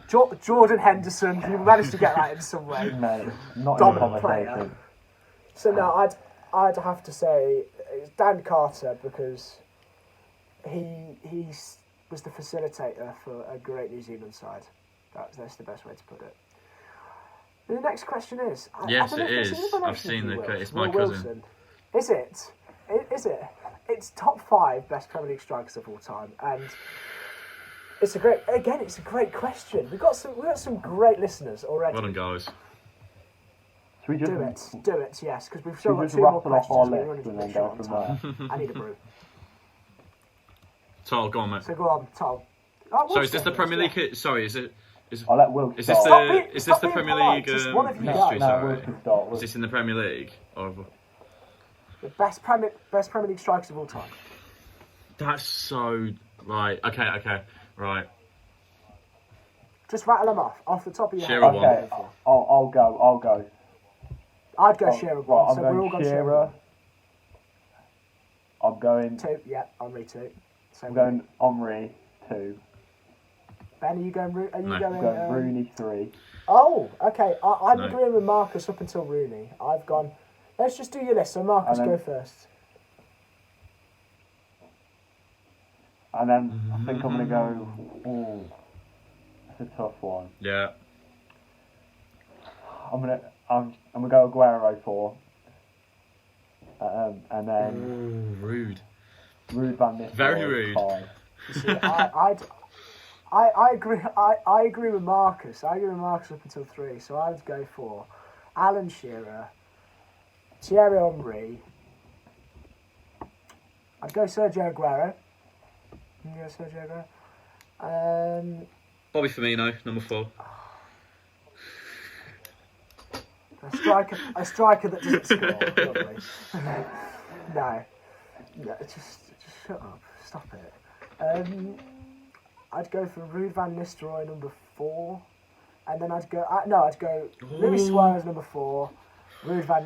Jordan Henderson, you managed to get that in some way. No, not dominant player. So no, I'd have to say it's Dan Carter because he was the facilitator for a great New Zealand side. That's the best way to put it. The next question is... Yes, it is. I've seen it's my cousin. Wilson. Is it? Is it? It's top 5 best Premier League strikers of all time, and it's a great question. We've got some great listeners already. Well done, guys. Should we just Do it, yes, because we've still got 2 more questions. Off our list and then go from there. I need a brew. Tol, go on, mate. So go on, Tol. So is this the Premier League? Sorry, is it? I'll let Will Is start. this the Premier League Just one of you history? No, Will can start. Is this in the Premier League? Or... The best Premier League strikers of all time. That's so right. Okay, right. Just rattle them off the top of your head. Shearer one. Okay, I'll go. I'd go Shearer one. Right, So we're all going Shearer. I'm going 2. Yeah, Henry 2. I'm going Henry 2. Ben, are you going? I'm going Rooney 3. Oh, okay. I'm agreeing with Marcus up until Rooney. I've gone. Let's just do your list. So Marcus, go first. And then I think I'm going to go. That's a tough one. Yeah. I'm gonna go Aguero 4. And then rude. Rude Van Nistelrooy. Very rude. 5. See, I agree. I agree with Marcus. I agree with Marcus up until 3. So I would go for Alan Shearer, Thierry Henry. I'd go Sergio Aguero. Bobby Firmino, number 4. A striker that doesn't score. Lovely. No, just shut up. Stop it. I'd go for Ruud van Nistelrooy number 4, and then I'd go Luis Suarez number 4, Ruud van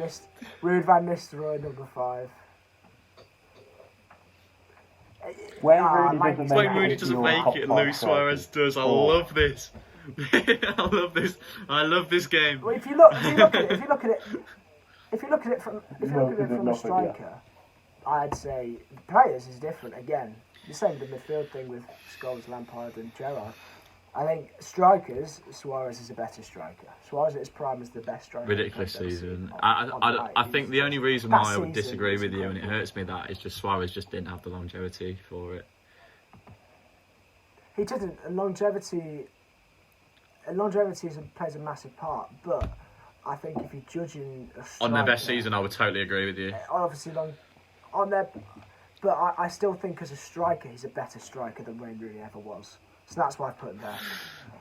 Nistelrooy number 5. Wayne Rooney doesn't make it, and Luis Suarez does. I love this. I love this game. Well, if you look at it from a striker, I'd say the players is different again. The same with the midfield thing with Scholes, Lampard and Gerrard. I think strikers, Suarez is a better striker. Suarez at his prime is the best striker. Ridiculous season. I think the only reason why I would disagree with you, and it hurts me, that is just Suarez just didn't have the longevity for it. He didn't. And longevity plays a massive part, but I think if you're judging a striker, on their best season, I would totally agree with you. Obviously, But I still think as a striker, he's a better striker than Wayne Rooney ever was. So that's why I put him there.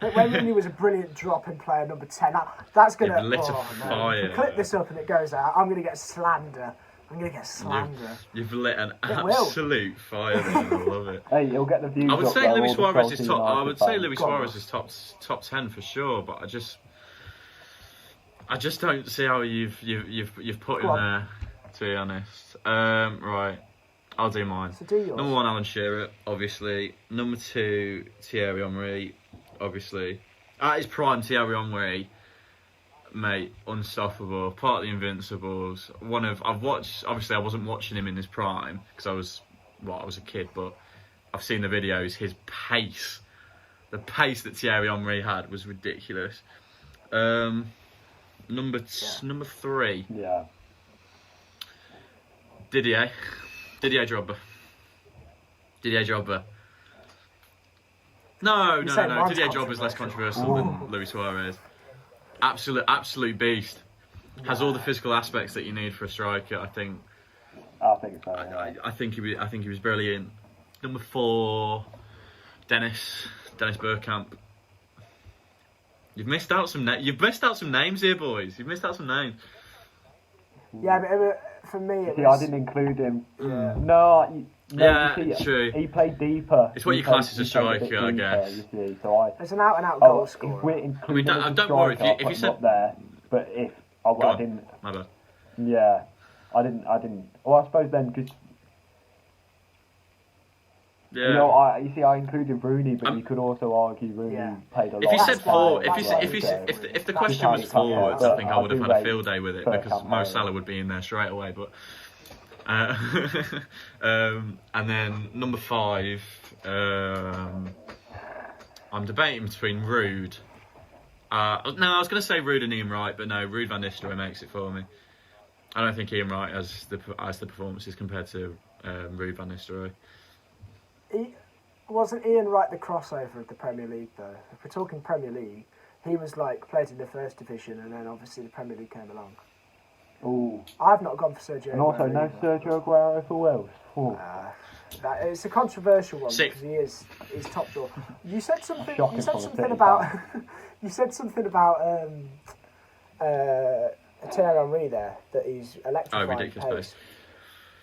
But Wayne Rooney was a brilliant drop-in player, number 10. That's going to... Lit a fire. If we clip this up and it goes out, I'm going to get slander. You've lit an absolute fire there. I love it. Hey, you'll get the views. I would say Luis Suarez is top. I would say Luis Suarez is top 10 for sure. But I just don't see how you've put him there. To be honest, right. I'll do mine. So do yours. Number 1, Alan Shearer, obviously. Number 2, Thierry Henry, obviously. At his prime, Thierry Henry, mate, unstoppable. Part of the Invincibles. Obviously, I wasn't watching him in his prime because I was a kid, but I've seen the videos. His pace, the pace that Thierry Henry had was ridiculous. Number 3. Yeah. Didier Drogba. No. Didier Drogba is less controversial than Luis Suarez. Absolute beast. Has all the physical aspects that you need for a striker. I think so. Yeah. I think he was brilliant. Number 4, Dennis Bergkamp. You've missed out some names here, boys. You've missed out some names. Yeah, but for me, I didn't include him. Yeah. No, true. He played deeper. It's what you class as a striker, I guess. You see, so it's an out-and-out goal scorer. Don't worry if you said up there, but if I didn't, my bad. Yeah, I didn't. Well, I suppose then because. Yeah. You know, I included Rooney, but you could also argue Rooney played a lot. If you said forward, if the question was forwards, I think I would have had a field day with it because Mo Salah would be in there straight away. But and then number 5, I'm debating between Ruud. No, I was going to say Ruud and Ian Wright, but no, Ruud van Nistelrooy makes it for me. I don't think Ian Wright has the performances compared to Ruud van Nistelrooy. Wasn't Ian Wright the crossover of the Premier League, though? If we're talking Premier League, he was played in the first division, and then obviously the Premier League came along. Ooh. I've not gone for Sergio. And also, no Sergio Aguero for Wales. It's a controversial one because he's top draw. You said something about Thierry Henry there, that he's electrifying. Ridiculous pace.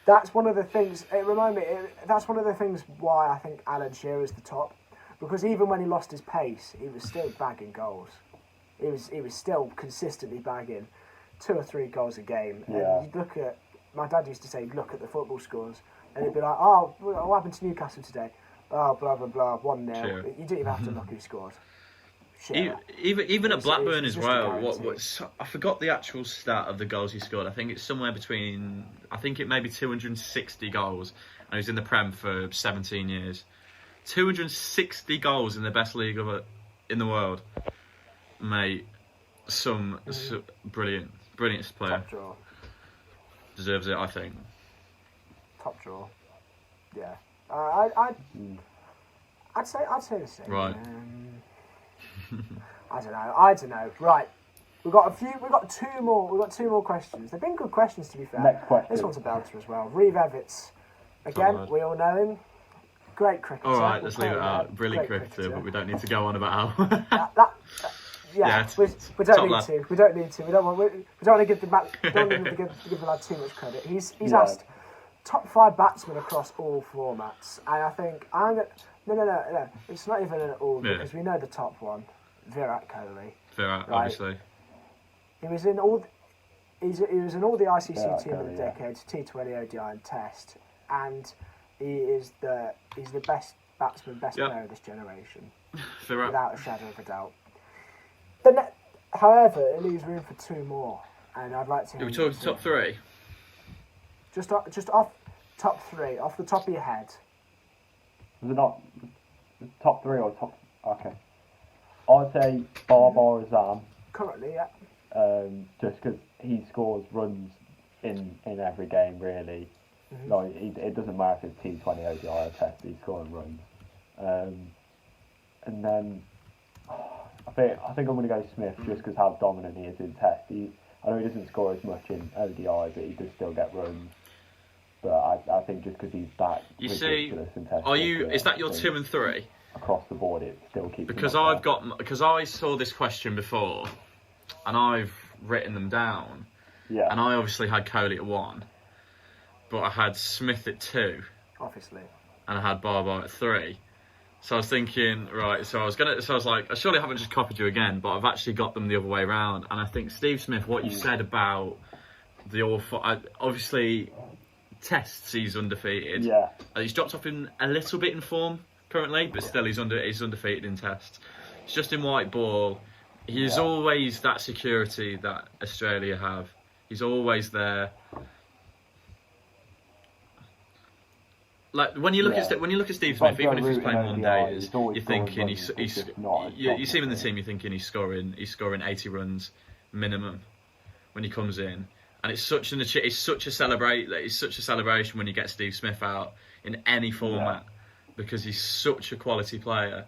That's one of the things. That's one of the things why I think Alan Shearer is the top, because even when he lost his pace, he was still bagging goals. He was still consistently bagging 2 or 3 goals a game. Yeah. And you look at, my dad used to say, look at the football scores, and he'd be like, oh, what happened to Newcastle today? Oh, blah blah blah, 1-0. Sure. You didn't even have to look who scored. Even at Blackburn as well. I forgot the actual stat of the goals he scored. I think it's somewhere between. I think it may be 260 goals, and he was in the Prem for 17 years. 260 goals in the best league in the world, mate. Some brilliant player. Top draw. Deserves it, I think. Top draw. Yeah. I'd say the same. Right. I don't know. Right. We've got 2 more questions. They've been good questions, to be fair. Next question. This one's a belter as well. Reeve Evitts. Again, we all know him. Great cricketer. All right, let's leave it out. Brilliant cricketer, but we don't need to go on about how. We don't need to. We don't want to give the lad too much credit. He's asked top 5 batsmen across all formats, and I think no. It's not even an all because we know the top one, Virat Kohli. Virat, obviously. He was in all. He was in all the ICC team of the yeah. decade, T20, ODI, and Test, and he's the best batsman, best player of this generation, Virat. without a shadow of a doubt. However, it leaves room for 2 more, and I'd like to. Are we talking top 3? Just off top 3, off the top of your head. Was it not top 3 or top? Okay, I'd say Babar Azam. Currently, yeah. Just because he scores runs in every game, really. Mm-hmm. Like it doesn't matter if it's T20, ODI, or Test. He's scoring runs. And then I think I'm going to go Smith just because how dominant he is in Test. I know he doesn't score as much in ODI, but he does still get runs. But I think just because he's that ridiculous and tested, is that your 2 and 3? Across the board, it still keeps. Because I saw this question before, and I've written them down. Yeah. And I obviously had Coley at 1, but I had Smith at 2. Obviously. And I had Barbar at 3. So I was thinking, right. So I was like, I surely haven't just copied you again, but I've actually got them the other way around. And I think Steve Smith, what you said about the awful, obviously, tests he's undefeated. Yeah. He's dropped off in a little bit in form currently, but still he's undefeated in tests. It's just in white ball. He's always that security that Australia have. He's always there. Like when you look at Steve Smith, even if he's playing one day, you're thinking you see him in the team, you're thinking he's scoring 80 runs minimum when he comes in, and it's such a celebration when you get Steve Smith out in any format because he's such a quality player.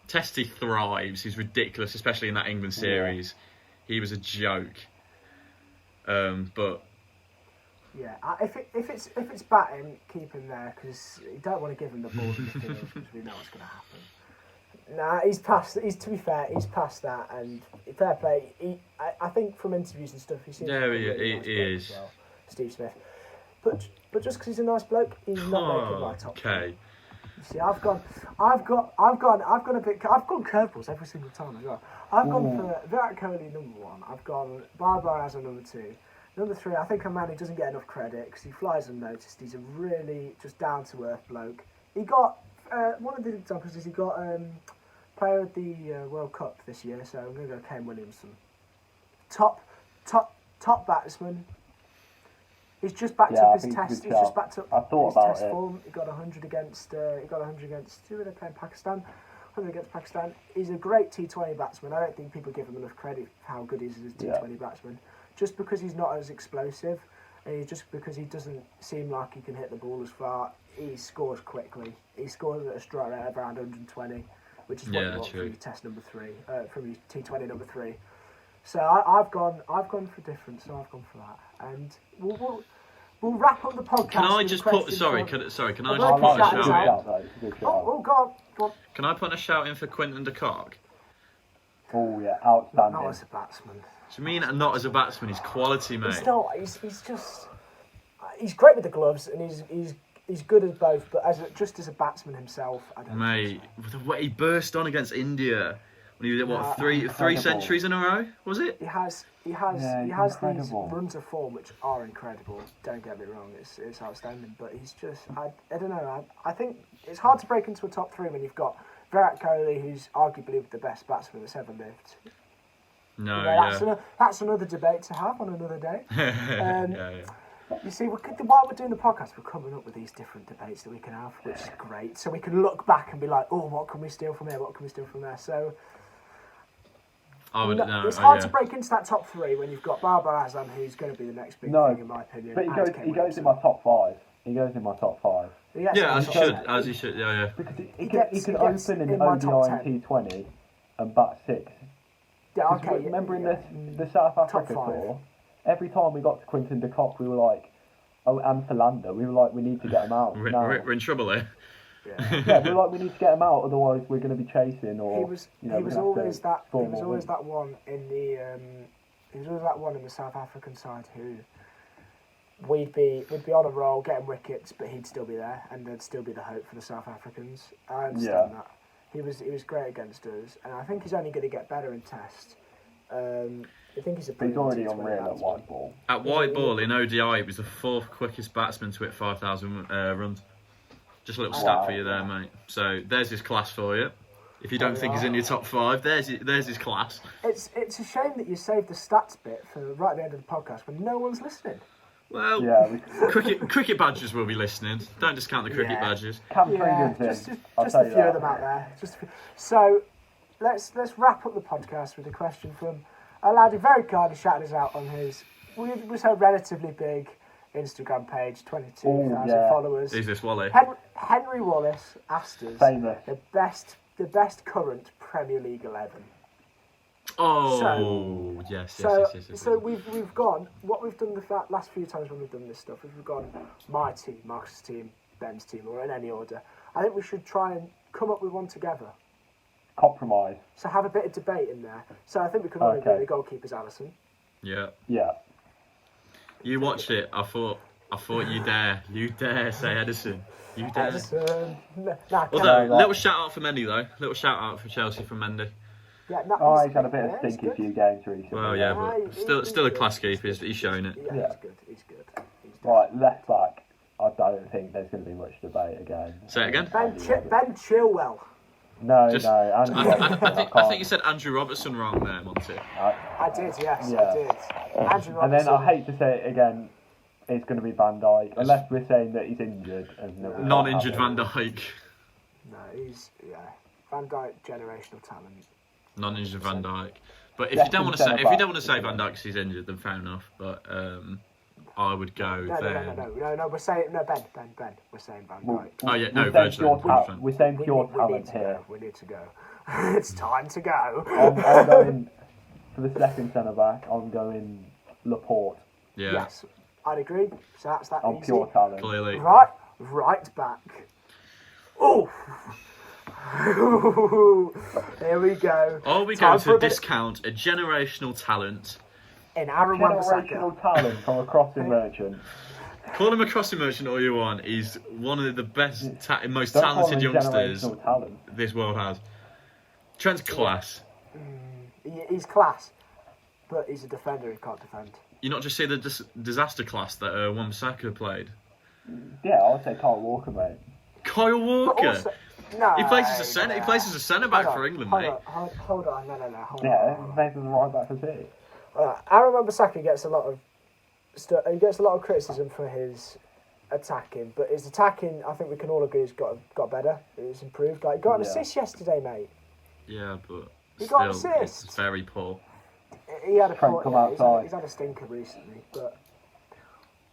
Testy thrives. He's ridiculous, especially in that England series. He was a joke. But yeah, if it's batting, keep him there because you don't want to give him the ball in the field because we know what's going to happen. Nah, he's past. To be fair, he's past that, and fair play. I think from interviews and stuff, he seems like a really nice bloke is. as well, Steve Smith. But just because he's a nice bloke, he's not making my top. Okay. You see, I've gone curveballs every single time as well. I've gone for Virat Kohli number 1. I've gone Barbar as a number 2. Number 3, I think a man who doesn't get enough credit because he flies unnoticed. He's a really just down to earth bloke. He got one of the examples is he got player of the World Cup this year. So I'm going to go Kane Williamson. Top batsman. He's just backed up his test. He's just backed up his test form. He got 100 against. Who were they playing? Pakistan. 100 against Pakistan. He's a great T20 batsman. I don't think people give him enough credit for how good he is as a T20 batsman. Just because he's not as explosive, and just because he doesn't seem like he can hit the ball as far, he scores quickly. He scores at a strike rate of around 120, which is what you want from your test number 3, from your T20 number 3. So I've gone for different. So I've gone for that, and we'll wrap up the podcast. Can I just put? Sorry, can I just put a shout in? Oh, go on. Can I put a shout in for Quinton de Kock? Oh yeah, outstanding. Not as a batsman. Do you mean not as a batsman? He's quality, mate. He's not. He's just. He's great with the gloves, and he's good at both. But just as a batsman himself, I don't. Mate, the way he burst on against India when he was three centuries in a row, was it? He has these runs of form which are incredible. Don't get me wrong, it's outstanding. But he's just I don't know. I think it's hard to break into a top 3 when you've got Virat Kohli, who's arguably the best batsman that's ever lived. No, that's another debate to have on another day. You see, while we're doing the podcast, we're coming up with these different debates that we can have, which is great. So we can look back and be like, oh, what can we steal from here? What can we steal from there? So it's hard to break into that top 3 when you've got Barbar Azam, who's going to be the next big thing, in my opinion. But he goes in my top 5. He goes in my top 5. As he should. Because he can open in ODI and T20 and bat 6. Yeah, okay. Remember in the South Africa tour, every time we got to Quinton de Kock, we were like, and Philander, we were like, we need to get him out. We're in trouble here. Yeah, we were like, we need to get him out, otherwise we're going to be chasing. Or he was always that one in the South African side who we'd be on a roll, getting wickets, but he'd still be there, and there'd still be the hope for the South Africans. I understand that. He was great against us, and I think he's only going to get better in Test. I think he's already unreal at white ball. At white ball in ODI, he was the 4th quickest batsman to hit 5,000 runs. Just a little stat for you there, mate. So there's his class for you. If you don't think he's in your top 5, there's his class. It's a shame that you saved the stats bit for right at the end of the podcast when no one's listening. Well, cricket badgers will be listening. Don't discount the cricket badgers. Just a few of them out there. So let's wrap up the podcast with a question from a lad who very kindly shouted us out on his relatively big Instagram page, 22,000 followers. Who's this, Wally? Henry Wallace asked us Famous. the best current Premier League 11. Oh, yes. So we've gone. What we've done the last few times when we've done this stuff is we've gone my team, Marcus' team, Ben's team, or in any order. I think we should try and come up with one together. Compromise. So have a bit of debate in there. So I think we could all agree the goalkeeper's Allison. Yeah. Yeah. You watched it. I thought you dare say Edison. You dare. Edison. Although, little shout out for Mendy though. Little shout out for Chelsea from Mendy. Yeah, he's had a bit of stinky few games recently. Well, yeah, but still a class keeper. He's shown it. Yeah, he's good. Right, left back. I don't think there's going to be much debate again. Say it again. Ben Chilwell. No, Andrew I think you said Andrew Robertson wrong there, Monty. I did, yes, yeah. I did. Andrew Robertson. And then I hate to say it again, it's going to be Van Dijk, unless we're saying that he's injured. Non-injured Van Dijk. No, Van Dijk, generational talent. Non-injured Van Dijk. But if you don't want to say Van Dijk because he's injured, then fair enough. But I would go then. No. We're saying Ben. We're saying Van Dijk. Virgil. We're saying pure talent here. We need to go. It's time to go. I'm going for the second centre back. I'm going Laporte. Yeah. Yes, I'd agree. So that's that. On easy. pure talent. Clearly. Right back. Oh. Here we go. Are we going to discount a generational talent? In Aaron Wan-Bissaka. Generational talent from a crossing merchant. Call him a crossing merchant all you want. He's one of the best, most Don't talented youngsters talent. this world has. Trent's class. He's class, but he's a defender who can't defend. You not just see the disaster class that Wan-Bissaka played? Yeah, I would say Kyle Walker, mate. Kyle Walker? Also, no, he plays as a centre. He plays as a centre back for England, mate. Hold on, no. Hold on. He plays as a right back for City. Aaron Wan-Bissaka gets a lot of criticism for his attacking, but his attacking, I think we can all agree, has got better. It's improved. Like, he got an assist yesterday, mate. Yeah, but he got an assist. It's very poor. He had a he's had a stinker recently, but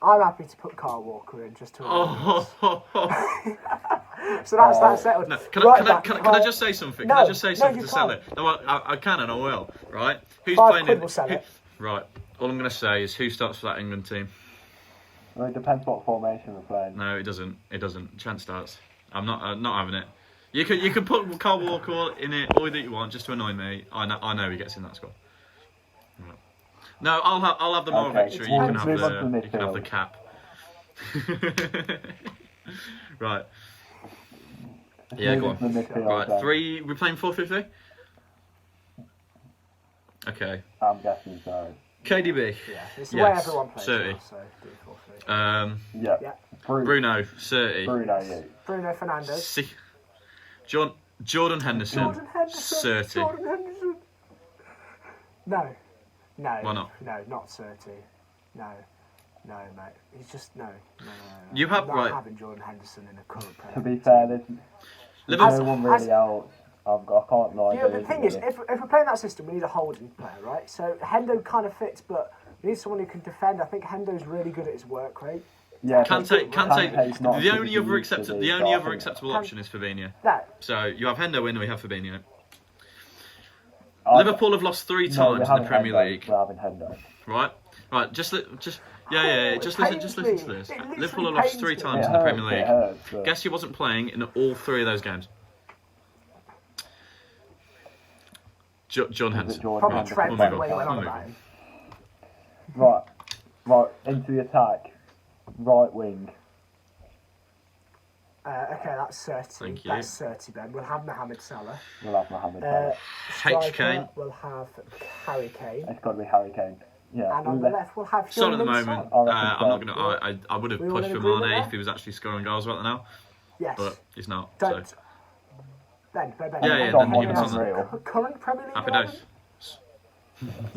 I'm happy to put Kyle Walker in just to. So that's settled. No, can I just say something? Can I just say something to sell it? No, I can and I will. Right? Who's playing in? We'll sell it. Right. All I'm going to say is who starts for that England team. Well, it depends what formation we're playing. No, it doesn't. It doesn't. Trent starts. I'm not having it. You can put Kyle Walker in it all that you want just to annoy me. I know he gets in that squad. Right. No, I'll have the moral victory. You can have the cap. Right. Yeah, go on. Right, 3. We're playing 4-3-3? Okay. I'm guessing so. KDB. Yeah, it's the way everyone plays. 30. Now, so do 4-3. Yeah. Bruno, 30. Bruno Fernandes. Jordan Henderson, 30. Jordan Henderson. No. Why not? No, not 30. No, mate. He's just no. You have I'm not right. having Jordan Henderson in a current Premier To be fair, there's no one really else. I can't lie. Yeah, the thing is, if we're playing that system, we need a holding player, right? So Hendo kind of fits, but we need someone who can defend. I think Hendo's really good at his work rate. Yeah, Kanté. The only other acceptable option is Fabinho. No. So you have Hendo in, and we have Fabinho. Liverpool have lost 3 times in the Premier League. We're having Hendo. Right. Just listen to this. Liverpool have lost 3 times in the Premier League. Guess who wasn't playing in all 3 of those games? John Henderson. Probably Trent went on about him. Right, into the attack. Right wing. Okay, that's 30. Thank you. That's 30, Ben. We'll have Mohamed Salah. H. Kane. We'll have Harry Kane. It's got to be Harry Kane. Yeah. And on the left, we'll have Son at the moment. I'm not gonna. I would have We pushed all for agree Mane with if he was actually scoring goals right now, Yes. but he's not. Don't. So Ben. Yeah, then you can on real. Current Premier League. happy days.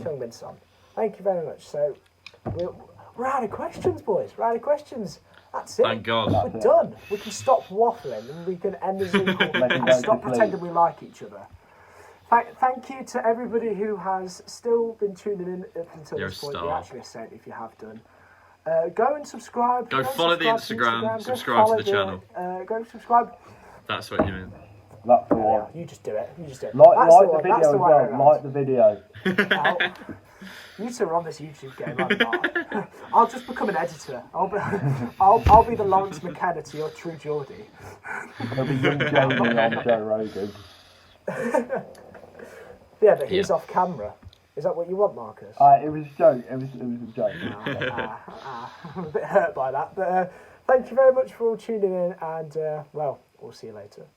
Heung-min Son. Thank you very much. So we're out of questions, boys. We're out of questions. That's it. Thank God. We're done. We can stop waffling and we can end the Zoom call and stop pretending we like each other. Thank you to everybody who has still been tuning in up until You're this point. a star. You're actually a saint if you have done. Go and subscribe. Go follow the Instagram, subscribe to the channel. Go subscribe. That's what you mean. That's the one. You just do it. You just do it. Like That's the video as well. Like the video. You two are on this YouTube game, I'm not. I'll just become an editor. I'll be the Lawrence McKenna to your True Geordie. There'll be young Jamie on Joe Rogan. Yeah, but he's off camera. Is that what you want, Marcus? It was a joke. It was a joke. I'm a bit hurt by that. But thank you very much for all tuning in, and, well, we'll see you later.